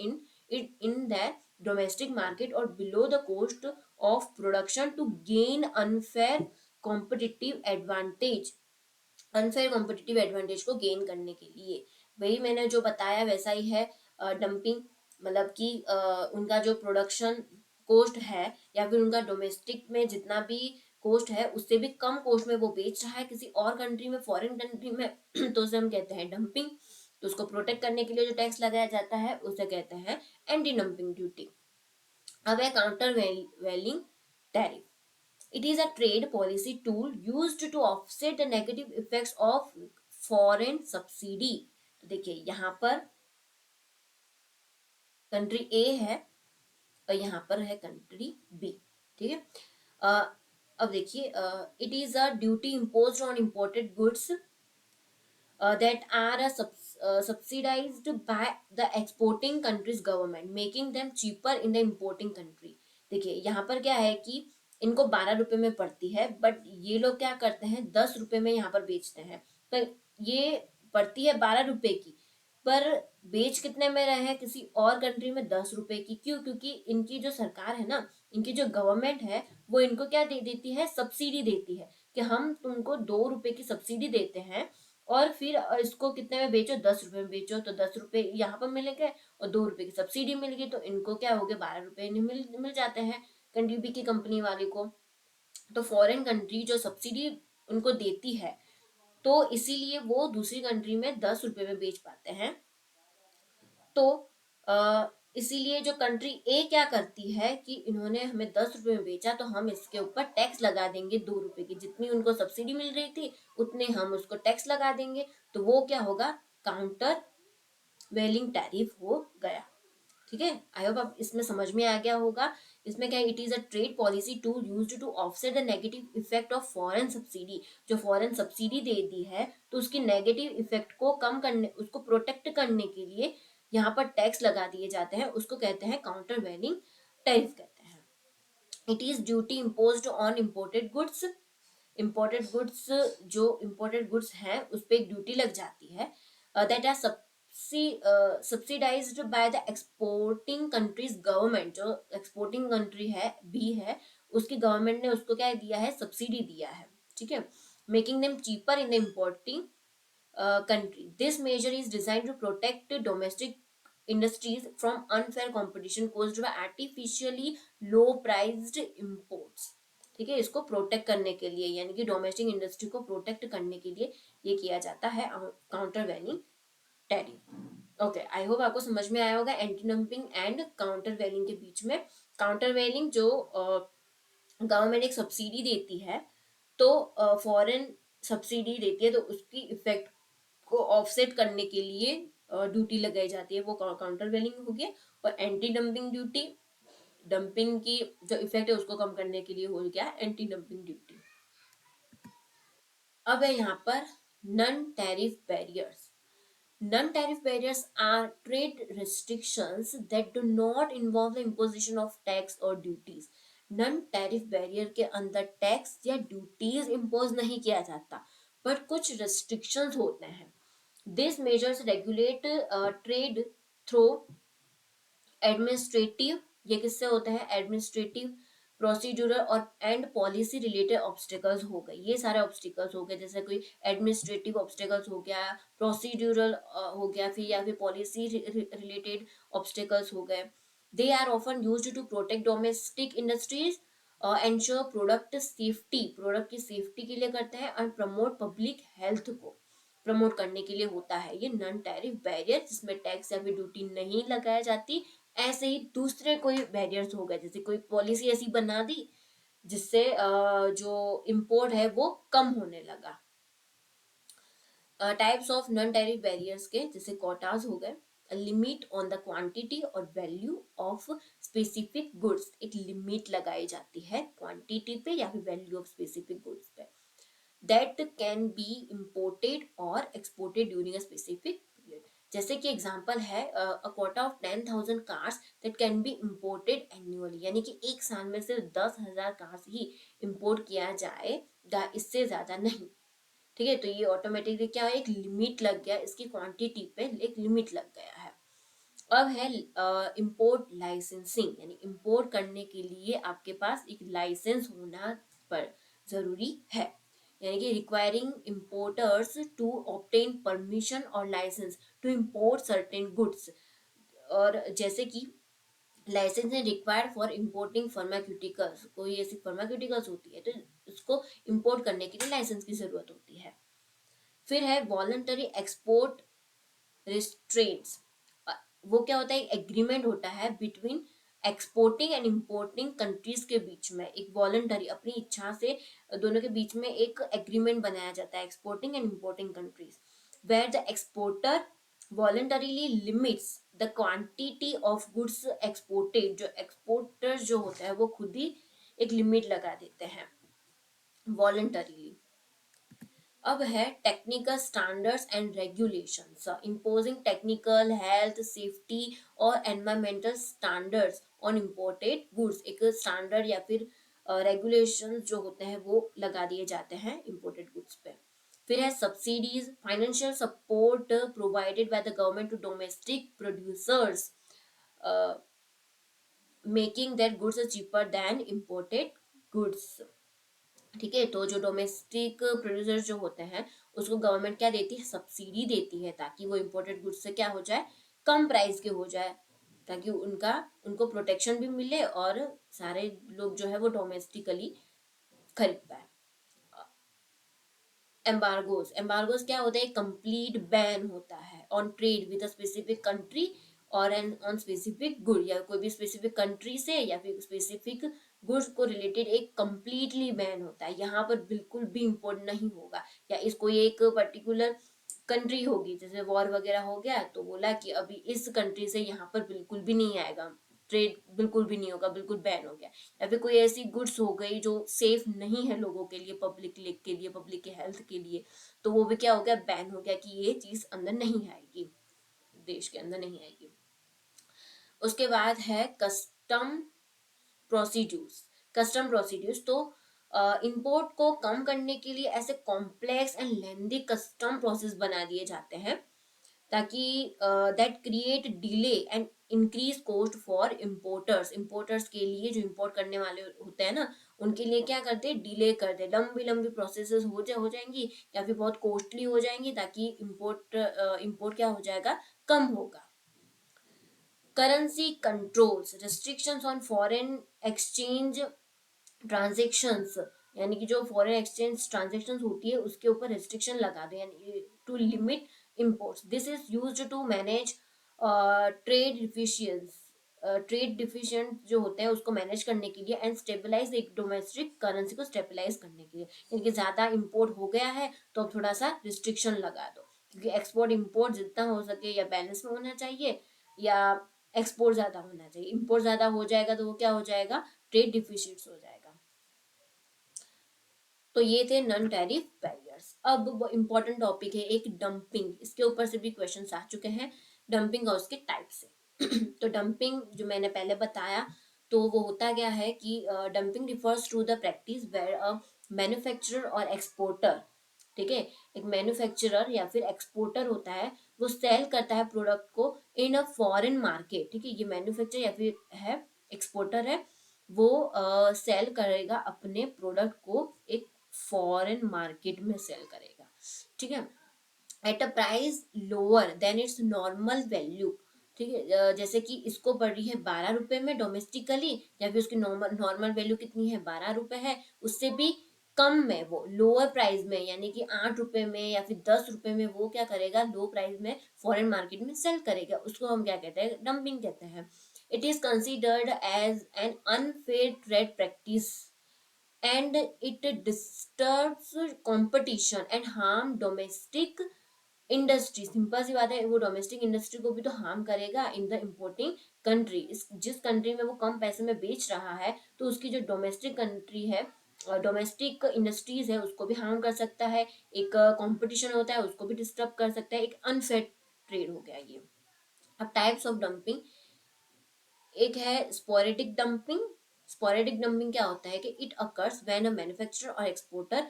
in their domestic market or below the cost of production to gain unfair competitive advantage, unfair competitive advantage को gain करने के लिए। वही मैंने जो बताया वैसा ही है डंपिंग, मतलब कि उनका जो प्रोडक्शन कोस्ट है, या फिर उनका डोमेस्टिक में जितना भी कोस्ट है उससे भी कम कोस्ट में वो बेच रहा है किसी और कंट्री में, फॉरेन कंट्री में तो उसे हम कहते हैं डंपिंग। तो उसको प्रोटेक्ट करने के लिए जो टैक्स लगाया जाता है उसे कहते हैं एंटी डंपिंग ड्यूटी। अब है countervailing tariff. It is a trade policy tool used to offset the negative effects of foreign subsidy। तो देखिए यहाँ पर कंट्री ए है और यहाँ पर है कंट्री बी, ठीक है। अब देखिए, it is a duty imposed on imported goods that are subsidized by the exporting country's government, making them cheaper in the importing country। देखिए यहाँ पर क्या है कि इनको 12 रुपए में पड़ती है, बट ये लोग क्या करते हैं, 10 रुपए में यहाँ पर बेचते हैं। पर ये पड़ती है 12 रुपए की, पर बेच कितने में रहे हैं? किसी और कंट्री में 10 रुपए की। क्यों? क्योंकि इनकी जो सरकार है ना, इनकी जो गवर्नमेंट है, वो इनको क्या दे देती है? सब्सिडी देती है कि हम तुमको 2 रुपए की सब्सिडी देते हैं और फिर इसको कितने में बेचो? 10 रुपए में बेचो। तो 10 रुपए यहाँ पर मिल गए और 2 रुपए की सब्सिडी मिल गई, तो इनको क्या हो गया? 12 रुपए मिल जाते हैं कंट्री बी की कंपनी वाले को। तो फॉरेन कंट्री जो सब्सिडी उनको देती है, तो इसीलिए वो दूसरी कंट्री में 10 रुपए में बेच पाते हैं। तो इसीलिए जो कंट्री ए क्या करती है कि इन्होंने हमें 10 रुपए में बेचा, तो हम इसके ऊपर टैक्स लगा देंगे 2 रुपए की। जितनी उनको सब्सिडी मिल रही थी उतने हम उसको टैक्स लगा देंगे। तो वो क्या होगा? काउंटर वेलिंग टैरिफ हो गया। ठीक है, आई होप अब इसमें समझ में आ गया होगा। इसमें क्या है? It is a trade policy tool used to offset the negative effect of foreign subsidy. जो फॉरेन सब्सिडी दे दी है, तो उसकी नेगेटिव इफेक्ट को कम करने, उसको प्रोटेक्ट करने के लिए यहाँ पर टैक्स लगा दिए जाते हैं। उसको कहते हैं काउंटर वेलिंग टैरिफ कहते हैं। It is duty imposed on imported goods. Imported goods, जो इम्पोर्टेड गुड्स हैं उस पर एक ड्यूटी लग जाती है, that are subsidized by the exporting countries government. जो एक्सपोर्टिंग कंट्री है बी है, उसकी गवर्नमेंट ने उसको क्या दिया है? सब्सिडी दिया है, ठीक है। Making them cheaper in the importing country। This measure is designed to protect domestic industries from unfair competition caused by artificially low priced imports। ठीक है, इसको प्रोटेक्ट करने के लिए यानी कि डोमेस्टिक इंडस्ट्री को प्रोटेक्ट करने के लिए ये किया जाता है countervailing tariff. Okay, I hope आपको समझ में आया होगा anti dumping and countervailing के बीच में। काउंटर वैलिंग जो गवर्नमेंट एक सब्सिडी देती है, तो फॉरेन सब्सिडी देती है, तो उसकी इफेक्ट को ऑफसेट करने के लिए ड्यूटी लगाई जाती है, वो काउंटर वेलिंग हो गया। और एंटी डंपिंग ड्यूटी, डंपिंग की जो इफेक्ट है उसको कम करने के लिए हो गया एंटी डंपिंग ड्यूटी। अब है यहाँ पर non tariff barriers. Non-tariff barriers are trade restrictions that do not involve the imposition of tax or duties. Non-tariff barrier के अंदर टैक्स या ड्यूटीज इम्पोज नहीं किया जाता, पर कुछ restrictions होते हैं। These measures regulate trade through administrative, ये किससे होता है, एडमिनिस्ट्रेटिव, प्रोसीड्यूरल और एंड पॉलिसी रिलेटेड ऑब्स्टिकल्स हो गए। ये सारे ऑब्स्टिकल्स हो गए, जैसे कोई एडमिनिस्ट्रेटिव ऑब्स्टिकल्स हो गया, प्रोसीड्यूरल हो गया, फिर या फिर पॉलिसी रिलेटेड ऑब्स्टिकल्स हो गए। They are often used to protect domestic industries, ensure product safety, product की सेफ्टी के लिए करते हैं, और प्रमोट पब्लिक हेल्थ को प्रमोट करने के लिए होता है ये नॉन टैरिफ बैरियर, जिसमें टैक्स या फिर ड्यूटी नहीं लगाई जाती। ऐसे ही दूसरे कोई बैरियर्स हो गए, जैसे कोई पॉलिसी ऐसी बना दी जिससे जो इंपोर्ट है वो कम होने लगा। Types of non tariff barriers के जैसे कोटाज हो गए, लिमिट ऑन द क्वांटिटी और वैल्यू ऑफ स्पेसिफिक गुड्स, एक लिमिट लगाई जाती है क्वांटिटी पे या फिर वैल्यू ऑफ स्पेसिफिक गुड्स पे, दैट कैन बी इम्पोर्टेड और exported during a specific period. जैसे कि एग्जांपल है a quota of 10,000 cars that can be imported annually, यानी कि एक साल में सिर्फ 10,000 कार्स ही इम्पोर्ट किया जाएगा, इससे ज्यादा नहीं। ठीक है, तो ये ऑटोमेटिकली क्या है, एक लिमिट लग गया, इसकी क्वांटिटी पे एक लिमिट लग गया है। अब है इंपोर्ट लाइसेंसिंग, यानी इंपोर्ट करने के लिए आपके पास एक लाइसेंस होना पर जरूरी है, यानी कि requiring importers to obtain permission और licence to import certain goods. और जैसे कि लाइसेंस है रिक्वायर्ड फॉर इंपोर्टिंग फार्मास्यूटिकल्स, कोई ऐसी फार्मास्यूटिकल्स होती है तो उसको इंपोर्ट करने के लिए लाइसेंस की जरूरत होती है। फिर है वॉलंटरी एक्सपोर्ट रिस्ट्रेंट्स, वो क्या होता है, एग्रीमेंट होता है between exporting and importing countries के बीच में, एक वॉलंटरी अपनी इच्छा से दोनों के बीच में एक एग्रीमेंट बनाया जाता है, exporting and importing countries, where the exporter voluntarily limits the quantity of goods exported, जो एक्सपोर्टर जो होता है वो खुद ही एक लिमिट लगा देते हैं वॉलंटरीली। अब है technical standards and regulations, imposing technical, health, safety और environmental standards on imported goods, एक स्टैंडर्ड या फिर रेगुलेशंस जो होते हैं वो लगा दिए जाते हैं इम्पोर्टेड गुड्स पे। फिर है subsidies, financial support provided by the government to domestic producers, making that goods cheaper than imported goods. ठीक है, तो जो डोमेस्टिक प्रोड्यूसर्स जो होते हैं उसको गवर्नमेंट क्या देती है, सब्सिडी देती है, ताकि वो इम्पोर्टेड गुड्स से क्या हो जाए, कम प्राइस के हो जाए, ताकि उनको प्रोटेक्शन भी मिले और सारे लोग जो है वो डोमेस्टिकली खरीद पाए। एम्बार्गोज, एम्बार्गोज क्या होता है, कंप्लीट बैन होता है on trade with a specific country और एन ऑन स्पेसिफिक गुड, या कोई भी स्पेसिफिक कंट्री से या फिर स्पेसिफिक गुड्स को रिलेटेड एक कंप्लीटली बैन होता है, यहाँ पर बिल्कुल भी इम्पोर्ट नहीं होगा, या इस कोई एक पर्टिकुलर कंट्री होगी, जैसे वॉर वगैरह हो गया तो बोला कि अभी इस कंट्री से यहाँ पर बिल्कुल भी नहीं आएगा, ट्रेड बिल्कुल भी नहीं होगा, बिल्कुल बैन हो गया। या फिर कोई ऐसी गुड्स हो गई जो सेफ नहीं है लोगों के लिए, पब्लिक के लिए, पब्लिक के हेल्थ के लिए, तो वो भी क्या हो गया, बैन हो गया कि ये चीज अंदर नहीं आएगी, देश के अंदर नहीं आएगी। उसके बाद है कस्टम प्रोसीड्यूर्स, कस्टम प्रोसीड्यूर्स तो इंपोर्ट को कम करने के लिए ऐसे complex and lengthy custom process बना दिए जाते हैं, ताकि that create delay and increase cost for importers, importers के लिए जो इम्पोर्ट करने वाले होते हैं ना, उनके लिए क्या करते हैं, डिले करते हैं, लंबी लंबी प्रोसेसेस हो जाएंगी या फिर बहुत कॉस्टली हो जाएंगी, ताकि इम्पोर्ट क्या हो जाएगा, कम होगा। Currency controls, restrictions on foreign exchange transactions, यानी कि जो फॉरेन एक्सचेंज ट्रांजेक्शन्स होती है उसके ऊपर रिस्ट्रिक्शन लगा दे, यानी to limit imports. This is used to manage trade deficiencies, trade deficient जो होते हैं उसको मैनेज करने के लिए, एंड स्टेबलाइज एक डोमेस्टिक करेंसी को स्टेबलाइज करने के लिए, यानी कि ज्यादा इंपोर्ट हो गया है तो अब थोड़ा सा रिस्ट्रिक्शन लगा दो, क्योंकि एक्सपोर्ट इंपोर्ट जितना हो सके या बैलेंस में होना चाहिए या एक्सपोर्ट ज्यादा होना चाहिए। इंपोर्ट ज्यादा हो जाएगा तो वो क्या हो जाएगा, ट्रेड डिफिसिट्स हो जाएगा। तो ये थे नॉन टैरिफ बैरियर्स। अब वो इम्पोर्टेंट टॉपिक है एक डंपिंग, इसके ऊपर से भी क्वेश्चन आ चुके हैं, डंपिंग और उसके टाइप से। तो डंपिंग जो मैंने पहले बताया, तो वो होता क्या है कि dumping refers to the practice where a manufacturer और एक्सपोर्टर, ठीक है, एक मैन्युफैक्चरर या फिर एक्सपोर्टर होता है, वो सेल करता है प्रोडक्ट को इन अ फॉरेन मार्केट, ठीक है, ये मैन्युफैक्चर या फिर है एक्सपोर्टर है, वो सेल करेगा अपने प्रोडक्ट को एक फॉरेन मार्केट में सेल करेगा, ठीक है, at a price lower than it's normal value, ठीक है, जैसे कि इसको पड़ रही है 12 रुपए में डोमेस्टिकली, या फिर उसकी नॉर्मल नॉर्मल वैल्यू कितनी है 12 रुपए है, उससे भी कम में, वो लोअर प्राइस में यानी कि 8 रुपए में या फिर 10 रुपए में वो क्या करेगा, लो प्राइस में फॉरेन मार्केट में सेल करेगा, उसको हम क्या कहते हैं, डंपिंग कहते हैं। It is considered as an unfair trade practice and it disturbs competition and harm domestic industry. Simple सी बात है, वो डोमेस्टिक इंडस्ट्री को भी तो हार्म करेगा इन द इम्पोर्टिंग कंट्री, इस जिस कंट्री में वो कम पैसे में बेच रहा है तो उसकी जो डोमेस्टिक कंट्री है, डोमेस्टिक इंडस्ट्रीज है, उसको भी हार्म कर सकता है, एक कंपटीशन होता है उसको भी डिस्टर्ब कर सकता है, एक अनफेयर ट्रेड हो गया ये। अब टाइप्स ऑफ डंपिंग, एक है स्पोरेडिक डंपिंग। स्पोरेडिक डंपिंग क्या होता है कि it occurs when a manufacturer और एक्सपोर्टर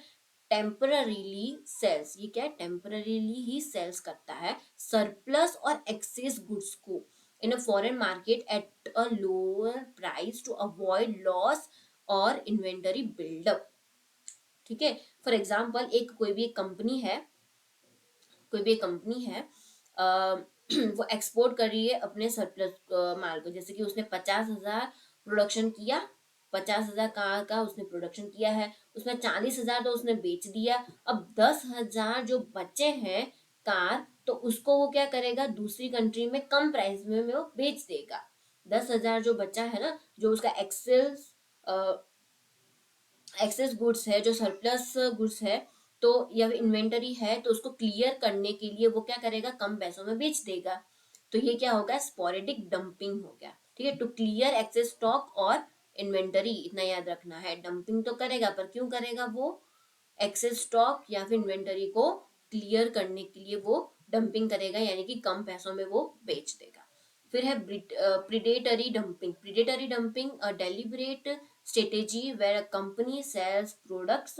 टेम्पररीली सेल्स, ये क्या है, टेम्पररीली ही सेल्स करता है सरप्लस और एक्सेस गुड्स को in a foreign market at a lower price to avoid loss और इन्वेंटरी बिल्डअप, ठीक है। फॉर एग्जाम्पल एक कोई भी एक कंपनी है, कोई भी कंपनी है, वो एक्सपोर्ट कर रही है अपने सरप्लस माल को, जैसे कि उसने 50,000 प्रोडक्शन किया, 50,000 कार का उसने प्रोडक्शन किया है, उसमें 40,000 तो उसने बेच दिया, अब 10,000 जो बचे हैं कार, तो उसको वो क्या करेगा, दूसरी कंट्री में कम प्राइस में वो बेच देगा। 10,000 जो बचा है ना, जो उसका एक्सेल्स एक्सेस गुड्स है, जो सरप्लस गुड्स है, तो या इन्वेंटरी है, तो उसको क्लियर करने के लिए वो क्या करेगा, कम पैसों में बेच देगा। तो ये क्या होगा, स्पोरेडिक डंपिंग हो गया, ठीक है। टू क्लियर एक्सेस स्टॉक और इन्वेंटरी, इतना याद रखना है, डंपिंग तो करेगा पर क्यों करेगा, वो एक्सेस स्टॉक या फिर इन्वेंटरी को क्लियर करने के लिए वो डंपिंग करेगा, यानी कि कम पैसों में वो बेच देगा। फिर है predatory dumping. Predatory dumping a deliberate strategy where a company sells products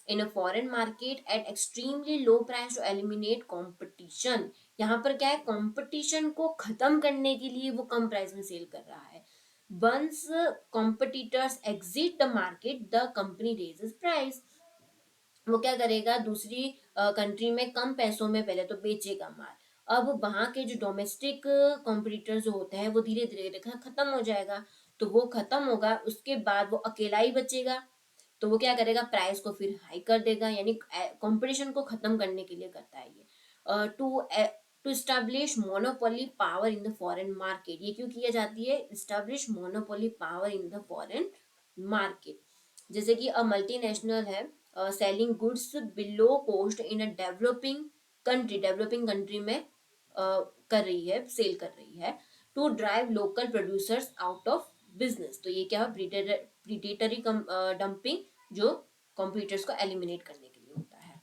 in a foreign market at extremely low price to eliminate competition। यहाँ पर क्या है, कंपटीशन को खत्म करने के लिए वो कम प्राइस में सेल कर रहा है। Once competitors exit the market, the company raises price। वो क्या करेगा, दूसरी कंट्री में कम पैसों में पहले तो बेचेगा माल, अब वहां के जो डोमेस्टिक कॉम्पिटिटर जो होते हैं वो धीरे धीरे खत्म हो जाएगा, तो वो खत्म होगा उसके बाद वो अकेला ही बचेगा, तो वो क्या करेगा, प्राइस को फिर हाई कर देगा, यानी कंपटीशन को खत्म करने के लिए करता है ये। To establish monopoly power in the foreign market, ये क्यों किया जाती है, establish monopoly power in the foreign market. जैसे कि अ मल्टीनेशनल है, selling goods below cost in a developing country में कर रही है, सेल कर रही है, to drive local producers out of business. तो ये क्या है, प्रीडेटरी डंपिंग, जो कंप्यूटर्स को एलिमिनेट करने के लिए होता है।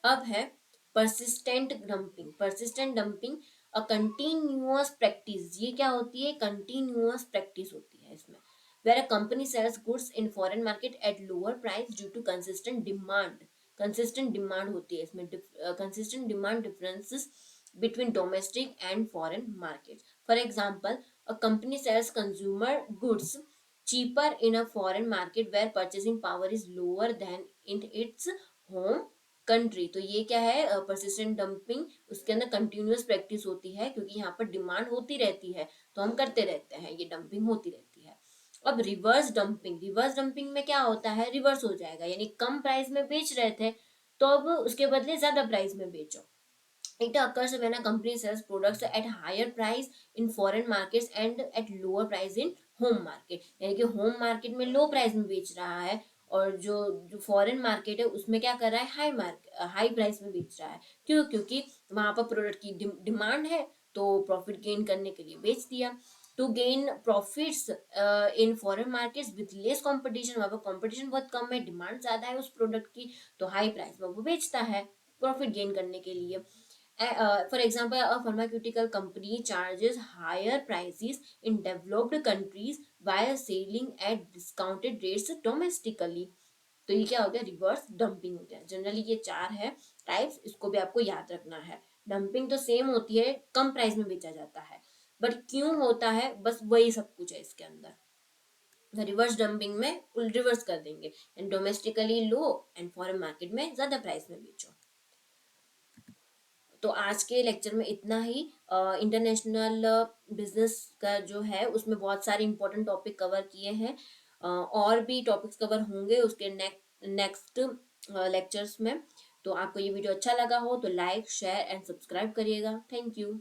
अब है persistent dumping. Persistent dumping a continuous practice, ये क्या होती है, कंटिन्यूअस प्रैक्टिस होती है इसमें, where a company sells goods in foreign market at lower price due to consistent demand। consistent demand होती है इसमें, consistent demand differences between domestic and foreign markets। For example, a company sells consumer goods cheaper in a foreign market where purchasing power is lower than in its home country. तो ये क्या है, persistent dumping, उसके अंदर continuous practice होती है, क्योंकि यहाँ पर डिमांड होती रहती है तो हम करते रहते हैं, ये डंपिंग होती रहती है। अब रिवर्स डंपिंग, रिवर्स डंपिंग में क्या होता है, रिवर्स हो जाएगा, यानी कम प्राइस में बेच रहे थे तो अब उसके बदले ज्यादा प्राइस में बेचो। It occurs when a company sells products at higher price in foreign markets and at lower price in home market। यानी कि होम मार्केट में लो प्राइस में बेच रहा है और जो जो फॉरेन मार्केट है उसमें क्या कर रहा है, हाई प्राइस में बेच रहा है। क्यों? क्योंकि वहां पर प्रोडक्ट की डिमांड है तो प्रॉफिट गेन करने के लिए बेच दिया। To gain profits in foreign markets with less competition, वहां पर कंपटीशन बहुत कम है, डिमांड ज्यादा है उस प्रोडक्ट की, तो हाई प्राइस में वो बेचता है प्रॉफिट गेन करने के लिए। For example, a pharmaceutical company charges higher prices in developed countries while selling at discounted rates domestically। तो ये क्या हो गया, रिवर्स डंपिंग हो गया। जनरली ये चार है टाइप्स, इसको भी आपको याद रखना है। डंपिंग तो सेम होती है, कम प्राइस में बेचा जाता है, बट क्यों होता है बस वही सब कुछ है इसके अंदर। रिवर्स डंपिंग में रिवर्स कर देंगे, and domestically low and foreign market में ज्यादा प्राइस में बेचो। तो आज के लेक्चर में इतना ही। इंटरनेशनल बिजनेस का जो है उसमें बहुत सारे इंपॉर्टेंट टॉपिक कवर किए हैं, और भी टॉपिक्स कवर होंगे उसके नेक्स्ट लेक्चर्स में। तो आपको ये वीडियो अच्छा लगा हो तो लाइक शेयर एंड सब्सक्राइब करिएगा। Thank you.